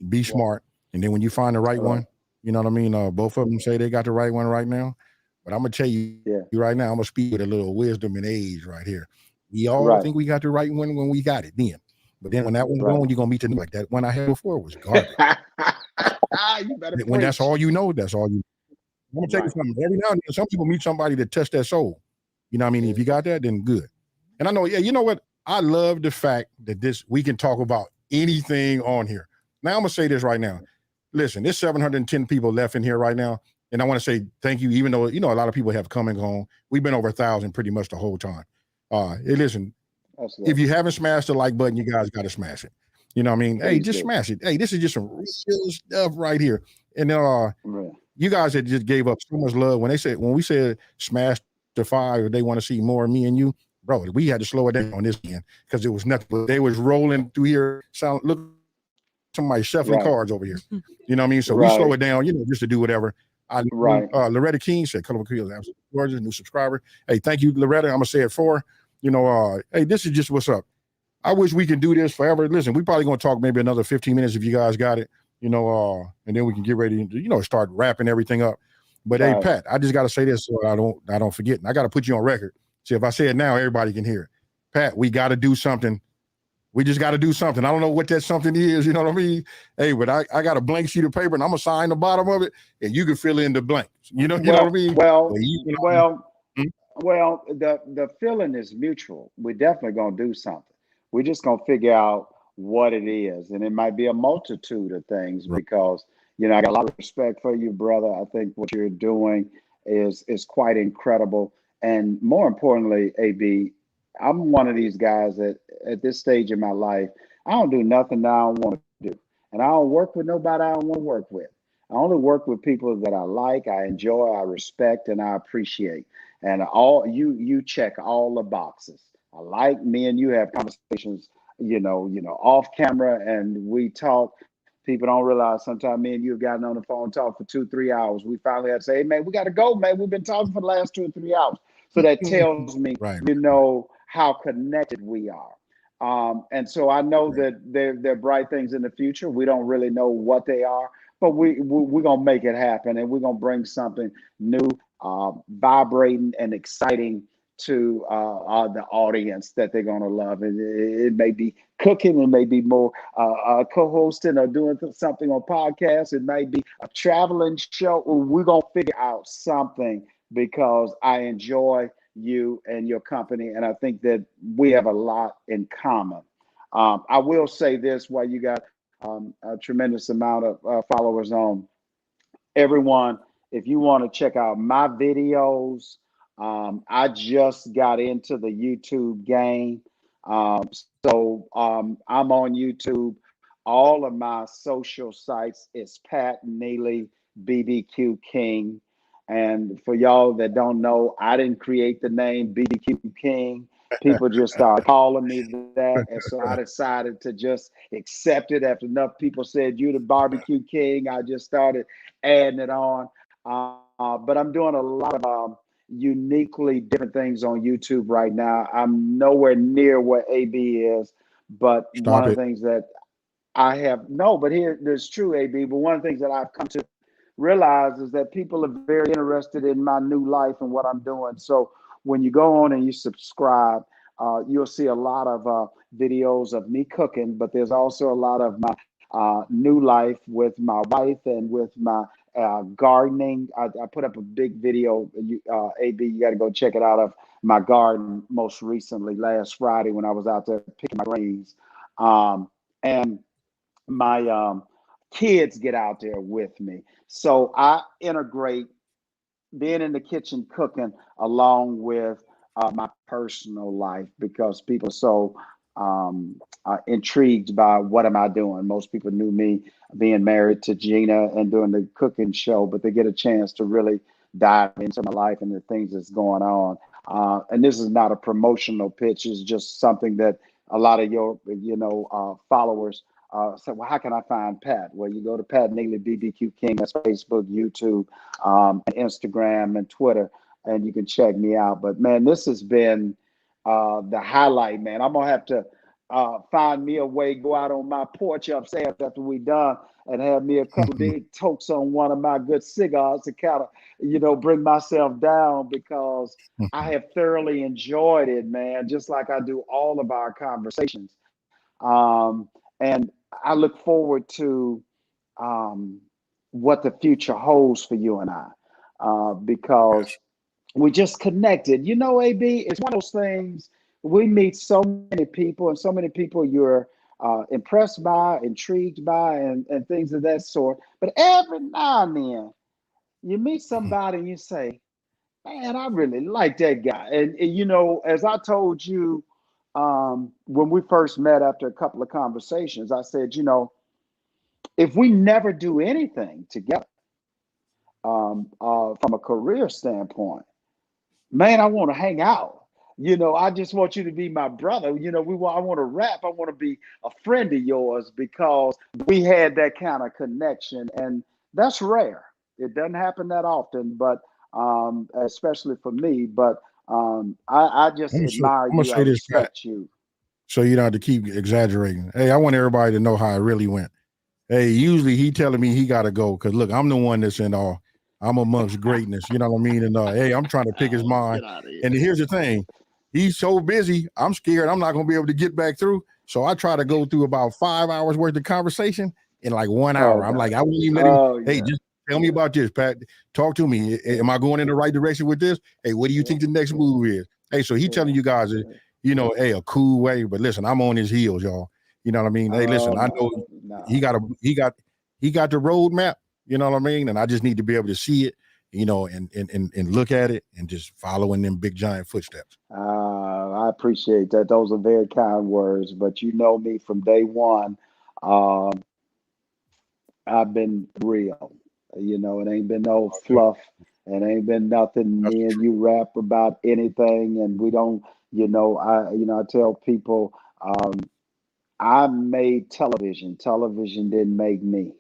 Be smart. And then when you find the right right. one, you know what I mean? Both of them say they got the right one right now. But I'm gonna tell you Yeah, right now, I'm gonna speak with a little wisdom and age right here. We all right, think we got the right one when we got it then. But then when that one's right. gone, you're gonna meet the new like that one I had before was garbage. You better When that's preach. all you know, that's all you I'm gonna tell you Right. something. Every now and then, some people meet somebody that touch their soul. You know what I mean? If you got that, then good. And I know, yeah, you know what? I love the fact that we can talk about anything on here. Now I'm gonna say this right now. Listen, there's 710 people left in here right now. And I want to say thank you, even though a lot of people have come and gone. We've been over 1,000 pretty much the whole time. Hey, listen, if Absolutely. you haven't smashed the like button, you guys got to smash it. You know what I mean? Hey, Please just do. smash it. Hey, this is just some real stuff right here. And Right. you guys had just gave up so much love when we said smash the five, or they want to see more of me and you, bro. We had to slow it down on this end because it was nothing. They was rolling through here, look, somebody shuffling Right. cards over here. You know what I mean? So we slow Right. it down, just to do whatever. Right. Loretta King said, "Colorful Kills, absolutely gorgeous, new subscriber." Hey, thank you, Loretta. I'm gonna say it for. Hey, this is just what's up. I wish we could do this forever. Listen, we probably gonna talk maybe another 15 minutes if you guys got it, and then we can get ready to, start wrapping everything up. But hey, Right. Pat, I just gotta say this so I don't forget. And I gotta put you on record. See, if I say it now, everybody can hear it. Pat, we gotta do something. We just gotta do something. I don't know what that something is, you know what I mean? Hey, but I got a blank sheet of paper and I'm gonna sign the bottom of it and you can fill in the blanks. You know what I Well, mean? well, Well, you can, well, well, the feeling is mutual. We're definitely gonna do something. We're just gonna figure out what it is. And it might be a multitude of things, because I got a lot of respect for you, brother. I think what you're doing is quite incredible. And more importantly, AB, I'm one of these guys that at this stage in my life, I don't do nothing that I don't want to do. And I don't work with nobody I don't want to work with. I only work with people that I like, I enjoy, I respect, and I appreciate. And all you check all the boxes. I like, me and you have conversations, off camera, and we talk. People don't realize sometimes me and you have gotten on the phone, talk for 2, 3 hours. We finally had to say, "Hey man, we got to go, man. We've been talking for the last 2 or 3 hours." So that tells me, right. how connected we are. And so I know Right. that there are bright things in the future. We don't really know what they are, but we're gonna make it happen, and we're gonna bring something new, vibrating, and exciting to the audience that they're going to love. And it may be cooking, it may be more co-hosting or doing something on podcasts. It may be a traveling show. We're going to figure out something because I enjoy you and your company. And I think that we have a lot in common. I will say this while you got a tremendous amount of followers on. Everyone, if you want to check out my videos, I just got into the YouTube game. I'm on YouTube. All of my social sites is Pat Neely, BBQ King. And for y'all that don't know, I didn't create the name BBQ King. People just started calling me that. And so I decided to just accept it after enough people said, "You the barbecue king." I just started adding it on. But I'm doing a lot of uniquely different things on YouTube right now. I'm nowhere near where AB is, but one Stop of it. the things that I have, no, but here, there's true, AB, but one of the things that I've come to realize is that people are very interested in my new life and what I'm doing. So when you go on and you subscribe, you'll see a lot of videos of me cooking, but there's also a lot of my new life with my wife and with my gardening. I put up a big video, AB, you got to go check it out, of my garden most recently last Friday when I was out there picking my greens. And my kids get out there with me. So I integrate being in the kitchen cooking along with my personal life because people are so intrigued by what am I doing. Most people knew me being married to Gina and doing the cooking show, but they get a chance to really dive into my life and the things that's going on. And this is not a promotional pitch. It's just something that a lot of your, followers say, well, how can I find Pat? Well, you go to Pat Neely, BBQ King. That's Facebook, YouTube, Instagram, and Twitter, and you can check me out. But man, this has been the highlight, man. I'm gonna have to find me a way, go out on my porch upstairs after we done, and have me a couple big tokes on one of my good cigars to kind of, bring myself down because I have thoroughly enjoyed it, man. Just like I do all of our conversations. And I look forward to what the future holds for you and I, because we just connected. AB, it's one of those things. We meet so many people, and so many people you're impressed by, intrigued by, and things of that sort. But every now and then, you meet somebody and you say, "Man, I really like that guy." And as I told you when we first met after a couple of conversations, I said, if we never do anything together from a career standpoint, man, I want to hang out. I just want you to be my brother. I want to rap. I want to be a friend of yours because we had that kind of connection, and that's rare. It doesn't happen that often, but especially for me. But I just admire I'm gonna you. I say this, Pat, respect you. so you don't have to keep exaggerating. Hey, I want everybody to know how it really went. Hey, usually he telling me he gotta go because look, I'm the one that's in all. I'm amongst greatness. You know what I mean? And hey, I'm trying to pick his mind. Get out of here. And here's the thing: he's so busy. I'm scared I'm not gonna be able to get back through. So I try to go through about 5 hours worth of conversation in like 1 hour. I'm like, I won't even let him. Hey, just tell me about this, Pat. Talk to me. Am I going in the right direction with this? Hey, what do you think the next move is? Hey, so he telling you guys, hey, a cool way. But listen, I'm on his heels, y'all. You know what I mean? Hey, listen, I know he got the roadmap, you know what I mean? And I just need to be able to see it, and look at it and just follow in them big giant footsteps. I appreciate that. Those are very kind words, but you know me from day one. I've been real. It ain't been no fluff. It ain't been nothing. That's Me and true. you rap about anything, and we don't. I tell people, I made television. Television didn't make me.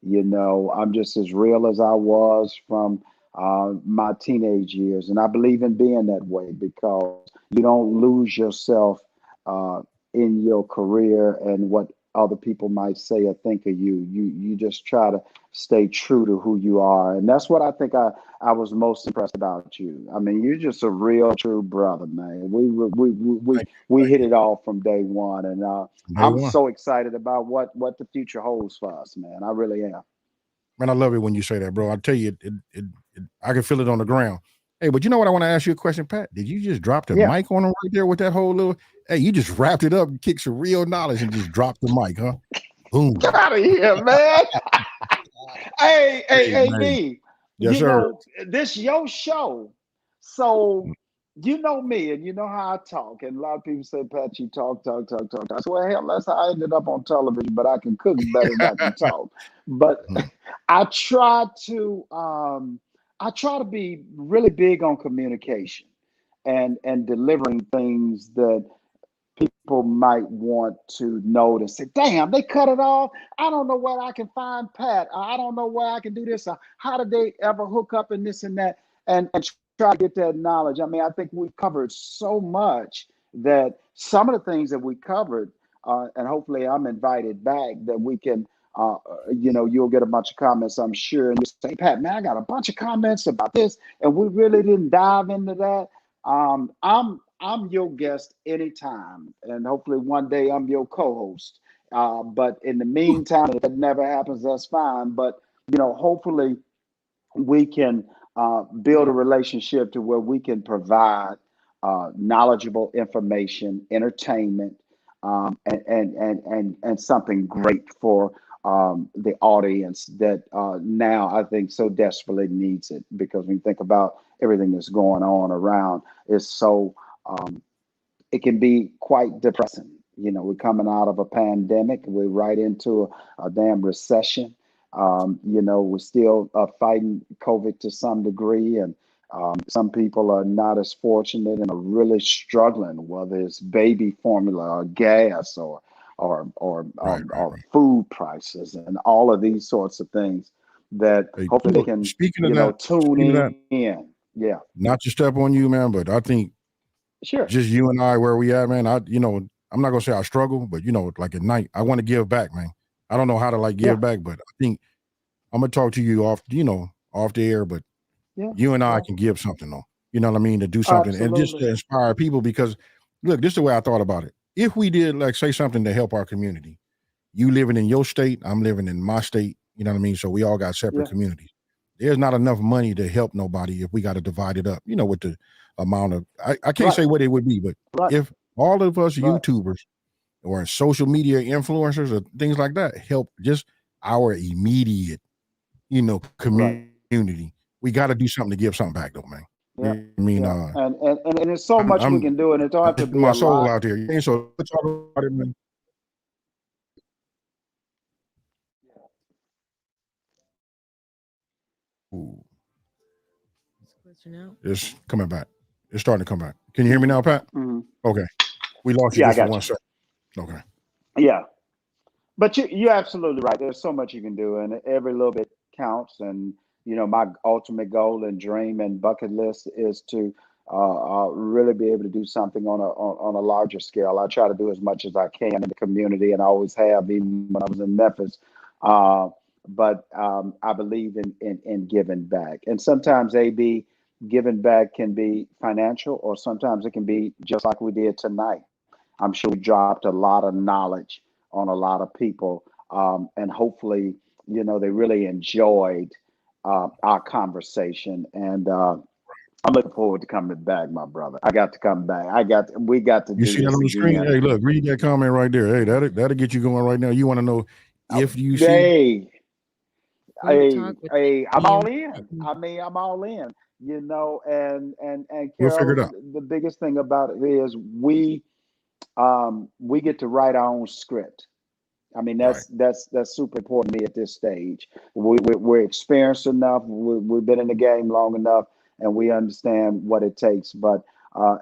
I'm just as real as I was from my teenage years. And I believe in being that way because you don't lose yourself in your career and what other people might say or think of you. You just try to stay true to who you are, and that's what I think I was most impressed about you. I mean, you're just a real true brother, man. Thank We thank hit you. it off from day one, and Day I'm one. so excited about what the future holds for us, man. I really am. Man, I love it when you say that, bro. I tell you, I can feel it on the ground. Hey, but you know what? I want to ask you a question, Pat. Did you just drop the Yeah, mic on him right there with that whole little? Hey, you just wrapped it up and kicked some real knowledge and just dropped the mic, huh? get Boom. out of here, man. Hey, Hey, man. D, Yes, you sir. know, this your show. So you know me and you know how I talk. And a lot of people say, Pat, you talk, talk, talk, talk, talk. I said, well, hell, that's how I ended up on television, but I can cook better than I can talk. But I try to be really big on communication and delivering things that people might want to know to say, damn, they cut it off. I don't know where I can find Pat. I don't know where I can do this. How did they ever hook up and this and that? And try to get that knowledge. I mean, I think we covered so much that some of the things that we covered, and hopefully I'm invited back that we can, you'll get a bunch of comments, I'm sure. And you say, Pat, man, I got a bunch of comments about this, and we really didn't dive into that. I'm your guest anytime, and hopefully one day I'm your co-host. But in the meantime, if it never happens, that's fine. But hopefully we can build a relationship to where we can provide knowledgeable information, entertainment, and something great for the audience that now I think so desperately needs it. Because when you think about everything that's going on around, it's so um, it can be quite depressing. We're coming out of a pandemic. We're right into a damn recession. We're still fighting COVID to some degree, and some people are not as fortunate and are really struggling, whether it's baby formula or gas Right, right, or right. food prices and all of these sorts of things that Hey, hopefully they look, can, speaking of that, tune speaking of that, in. Yeah, not to step on you, man, but I think sure. just you and I, where we at, man. I'm not gonna say I struggle, but like at night, I want to give back, man. I don't know how to like Yeah, give back, but I think I'm gonna talk to you off the air, but yeah, you and I yeah. can give something though. You know what I mean? To do something and just Absolutely. to inspire people because look, this is the way I thought about it. If we did like say something to help our community, you living in your state, I'm living in my state, you know what I mean? So we all got separate Yeah, communities. There's not enough money to help nobody if we got to divide it up, with the amount of I can't right, say what it would be, but right, if all of us right, YouTubers or social media influencers or things like that help just our immediate, right. community. We got to do something to give something back, though, man. Yeah, I mean, yeah. And there's so much we can I'm do, and it don't have to putting be my a soul lot. out there. So let's talk about it, man. Ooh, It's glitching out. it's coming back. It's starting to come back. Can you hear me now, Pat? Hmm. Okay, we lost you Yeah, I just for got one you. second. Okay. Yeah, but you're absolutely right. There's so much you can do, and every little bit counts. And my ultimate goal and dream and bucket list is to really be able to do something on a larger scale. I try to do as much as I can in the community, and I always have, even when I was in Memphis. Uh, but I believe in giving back, and sometimes AB giving back can be financial, or sometimes it can be just like we did tonight. I'm sure we dropped a lot of knowledge on a lot of people. And hopefully, they really enjoyed our conversation. And I'm looking forward to coming back, my brother. I got to come back. We got to You do see that this on the screen? again. Hey, look, read that comment right there. Hey, that'll get you going right now. You want to know if you see? Hey, Food talk with I'm all PM. in. I mean, I'm all in. And We'll figure it Carol, out. the biggest thing about it is we get to write our own script. I mean, Right. that's super important to me at this stage. We're experienced enough. We've been in the game long enough, and we understand what it takes. But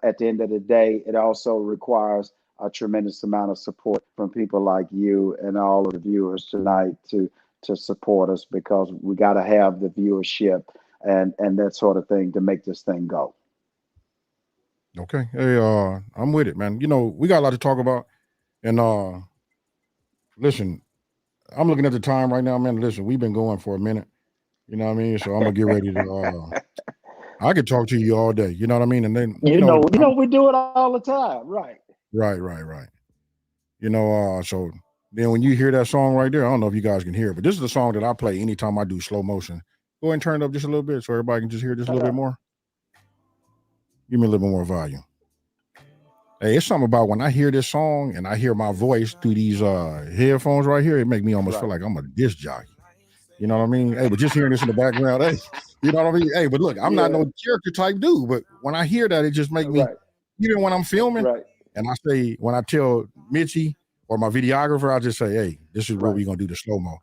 at the end of the day, it also requires a tremendous amount of support from people like you and all of the viewers tonight to support us, because we got to have the viewership and that sort of thing to make this thing go. Okay. Hey, I'm with it, man. We got a lot to talk about, and listen, I'm looking at the time right now, man. Listen, we've been going for a minute. You know what I mean? So I'm gonna get ready to. I could talk to you all day. You know what I mean? And then we do it all the time, right? right. So then when you hear that song right there, I don't know if you guys can hear it, but this is the song that I play anytime I do slow motion. Go ahead and turn it up just a little bit so everybody can just hear just a little bit more. Give me a little bit more volume. Hey, it's something about when I hear this song and I hear my voice through these headphones right here, it make me almost feel like I'm a disc jockey. You know what I mean? Hey, but just hearing this in the background, hey, you know what I mean? Hey, but look, I'm not no character type dude, but when I hear that, it just make me, even when I'm filming, and when I tell Mitchie or my videographer, I just say, hey, this is what we're going to do the slow-mo.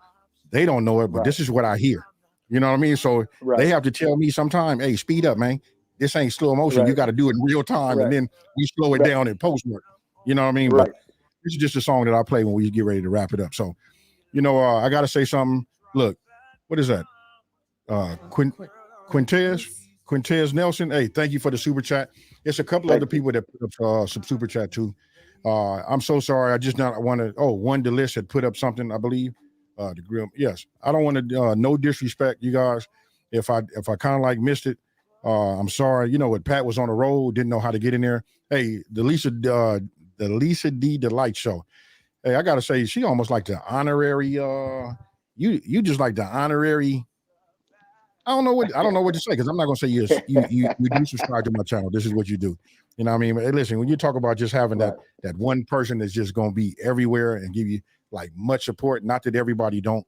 They don't know it, but this is what I hear. You know what I mean? So they have to tell me sometime, hey, speed up, man. This ain't slow motion. You got to do it in real time, and then we slow it down in post-work. You know what I mean? But this is just a song that I play when we get ready to wrap it up. So, I got to say something. Look, what is that? Quintez Nelson. Hey, thank you for the super chat. It's a couple other people that put up some super chat too. I'm so sorry. I just not want to. One Delish had put up something, I believe. The grill. Yes, I don't want to. No disrespect, you guys. If I kind of like missed it, I'm sorry. You know what? Pat was on the road, didn't know how to get in there. Hey, the Lisa D Delight Show. Hey, I gotta say, she almost like the honorary. You just like the honorary. I don't know what to say because I'm not gonna say you do subscribe to my channel. This is what you do. You know what I mean? But hey, listen, when you talk about just having that one person that's just gonna be everywhere and give you like much support, not that everybody don't,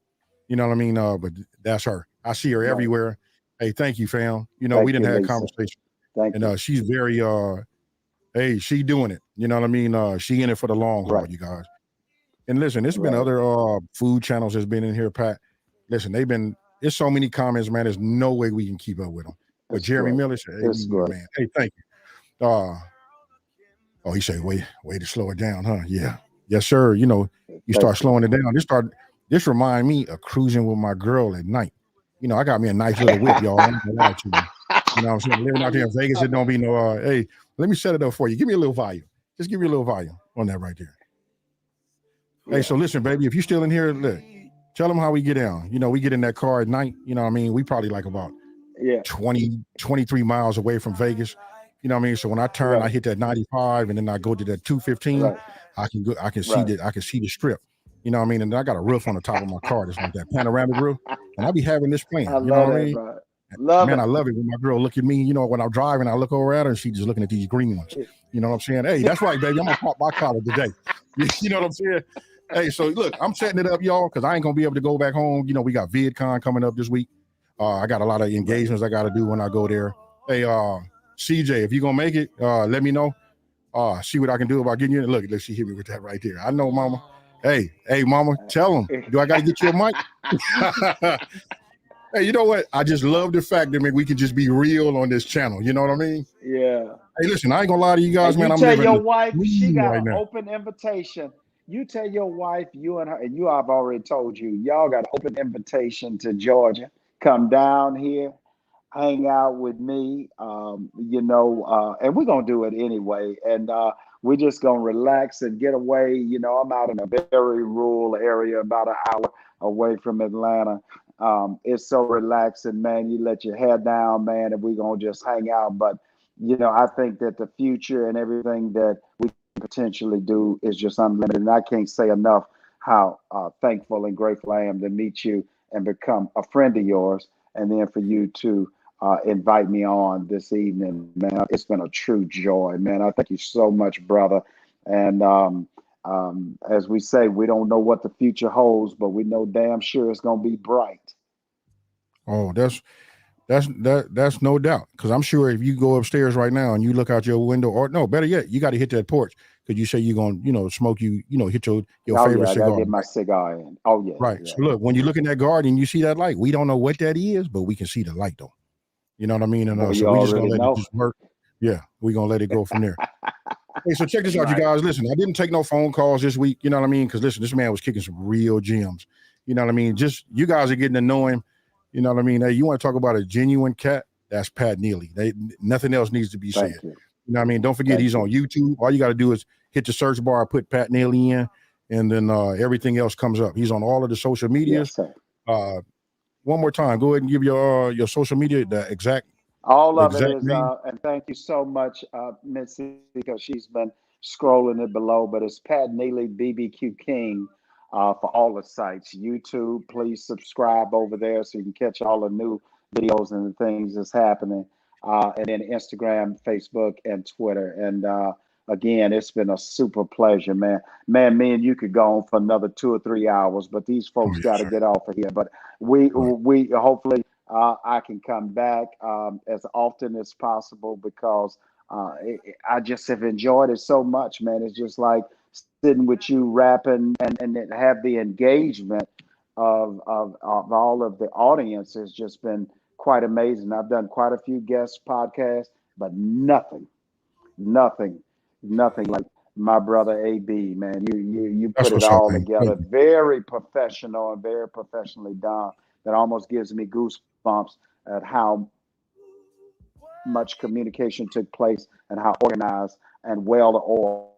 you know what I mean? But that's her. I see her everywhere. Hey, thank you, fam. We didn't have a conversation. And she's very hey, she doing it. You know what I mean? She in it for the long haul, you guys. And listen, there's been other food channels that's been in here, Pat. Listen, there's so many comments, man. There's no way we can keep up with them. But Jeremy Miller said, hey, man, hey, thank you. He said, way to slow it down, huh? Yeah. Yes, sir. You start slowing it down. This remind me of cruising with my girl at night. I got me a nice little whip, y'all. I'm gonna lie to you. You know what I'm saying? Living out here in Vegas, it don't be no, hey, let me set it up for you. Give me a little volume. Just give me a little volume on that right there. Hey, so listen, baby, if you're still in here, look, tell them how we get down. We get in that car at night. You know what I mean? We probably like about 23 miles away from Vegas. You know what I mean? So when I turn, I hit that 95 and then I go to that 215. I can see the strip. You know what I mean? And I got a roof on the top of my car that's like that panoramic roof. And I be having this plan. You know what I mean? I love it when my girl look at me, when I'm driving, I look over at her and she's just looking at these green ones. You know what I'm saying? Hey, that's right, baby. I'm gonna pop my collar today. You know what I'm saying? Hey, so look, I'm setting it up, y'all, because I ain't gonna be able to go back home. We got VidCon coming up this week. I got a lot of engagements I got to do when I go there. Hey, CJ, if you gonna make it, let me know. See what I can do about getting you. Look, she hit me with that right there. I know, mama. Hey, mama, tell them. Do I got to get you a mic? Hey, you know what? I just love the fact that we can just be real on this channel. You know what I mean? Yeah. Hey, listen, I ain't gonna lie to you guys, and man. I'm tell your wife she got an open invitation. You tell your wife, you and her, and I've already told you, y'all got an open invitation to Georgia. Come down here, hang out with me, and we're going to do it anyway. And we're just going to relax and get away. I'm out in a very rural area, about an hour away from Atlanta. It's so relaxing, man. You let your hair down, man, and we're going to just hang out. But, I think that the future and everything that we potentially do is just unlimited. And I can't say enough how thankful and grateful I am to meet you and become a friend of yours. And then for you to invite me on this evening, man, it's been a true joy, man. I thank you so much, brother. And as we say, we don't know what the future holds, but we know damn sure it's going to be bright. Oh, that's no doubt. Because I'm sure if you go upstairs right now and you look out your window, or no, better yet, you got to hit that porch because you say you're going to, smoke hit your favorite cigar. I got to get my cigar in. Oh, yeah. Right. Yeah. So look, when you look in that garden and you see that light, we don't know what that is, but we can see the light though. You know what I mean? And so we just going to let it just work. Yeah, we're going to let it go from there. Hey, so check this out, you guys. Listen, I didn't take no phone calls this week. You know what I mean? Because listen, this man was kicking some real gems. You know what I mean? Just you guys are getting to know him. You know what I mean? Hey, you want to talk about a genuine cat? That's Pat Neely. Nothing else needs to be said. You know what I mean? Don't forget he's on YouTube. All you got to do is hit the search bar, put Pat Neely in, and then everything else comes up. He's on all of the social medias. Yes, sir. One more time, go ahead and give your social media the exact All of it is, name. and thank you so much, Missy, because she's been scrolling it below. But it's Pat Neely, BBQ King, for all the sites. YouTube, please subscribe over there so you can catch all the new videos and the things that's happening. And then Instagram, Facebook, and Twitter. And again, it's been a super pleasure, man. Man, me and you could go on for another 2 or 3 hours, but these Oh, folks yes, got to sir. get off of here. But we Right. we hopefully I can come back as often as possible because I just have enjoyed it so much, man. It's just like sitting with you, rapping, and then have the engagement of all of the audience has just been quite amazing. I've done quite a few guest podcasts, but nothing, nothing like my brother AB, man. You That's put it what's up, all man. together, Thank you. very professional and very professionally done. That almost gives me goosebumps at how much communication took place and how organized and well oiled.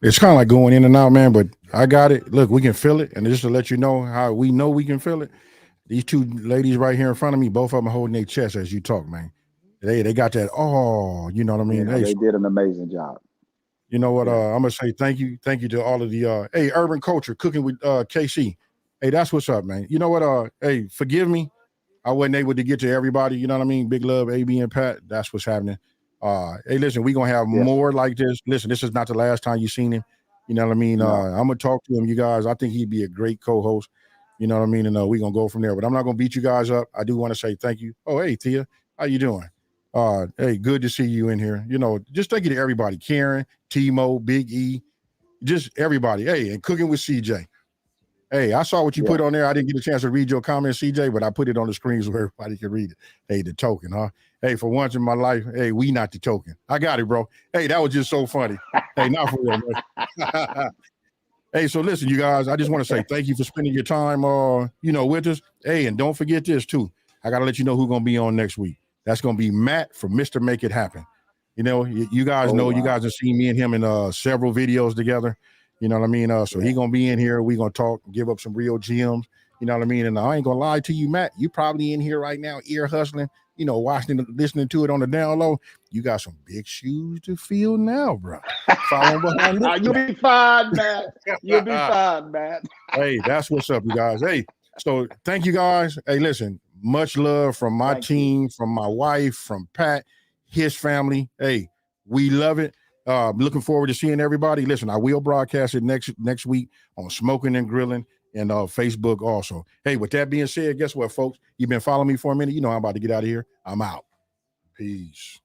It's kind of like going in and out, man, but I got it. Look, we can feel it. And just to let you know how we know we can feel it, these two ladies right here in front of me, both of them are holding their chest as you talk, man. They got that, oh, you know what I mean? Yeah, Hey, they so did an amazing job. you know what? Yeah, I'm gonna say thank you. Thank you to all of the hey, urban culture, cooking with KC. Hey, that's what's up, man. You know what? Hey, forgive me. I wasn't able to get to everybody. You know what I mean? Big love, AB and Pat. That's what's happening. Hey, listen, we're gonna have yes, more like this. Listen, this is not the last time you've seen him. You know what I mean? no, I'm gonna talk to him, you guys. I think he'd be a great co-host. You know what I mean? And we're gonna go from there. But I'm not gonna beat you guys up. I do want to say thank you. Oh, hey, Tia, how you doing? Hey, good to see you in here. You know, just thank you to everybody. Karen, Timo, Big E, just everybody. Hey, and cooking with CJ. Hey, I saw what you yeah. put on there. I didn't get a chance to read your comments, CJ, but I put it on the screen so everybody can read it. Hey, the token, huh? Hey, for once in my life, hey, we not the token. I got it, bro. Hey, that was just so funny. Hey, not for real, man. Hey, so listen, you guys, I just want to say thank you for spending your time, with us. Hey, and don't forget this too. I got to let you know who's going to be on next week. That's going to be Matt from Mr. Make It Happen. You know, you guys Oh know, you guys wow, have seen me and him in several videos together. You know what I mean? So yeah. he going to be in here. We going to talk, give up some real gems. You know what I mean? And I ain't going to lie to you, Matt. You probably in here right now, ear hustling, watching, listening to it on the down low. You got some big shoes to fill now, bro. Following behind You'll this be fine, Matt. You'll be guy. fine, Matt. Hey, that's what's up, you guys. Hey, so thank you guys. Hey, listen, much love from my Thank you. team, from my wife, from Pat, his family. Hey, we love it. Looking forward to seeing everybody. Listen, I will broadcast it next week on Smoking and Grilling and Facebook also. Hey, with that being said, guess what, folks? You've been following me for a minute. You know I'm about to get out of here. I'm out. Peace.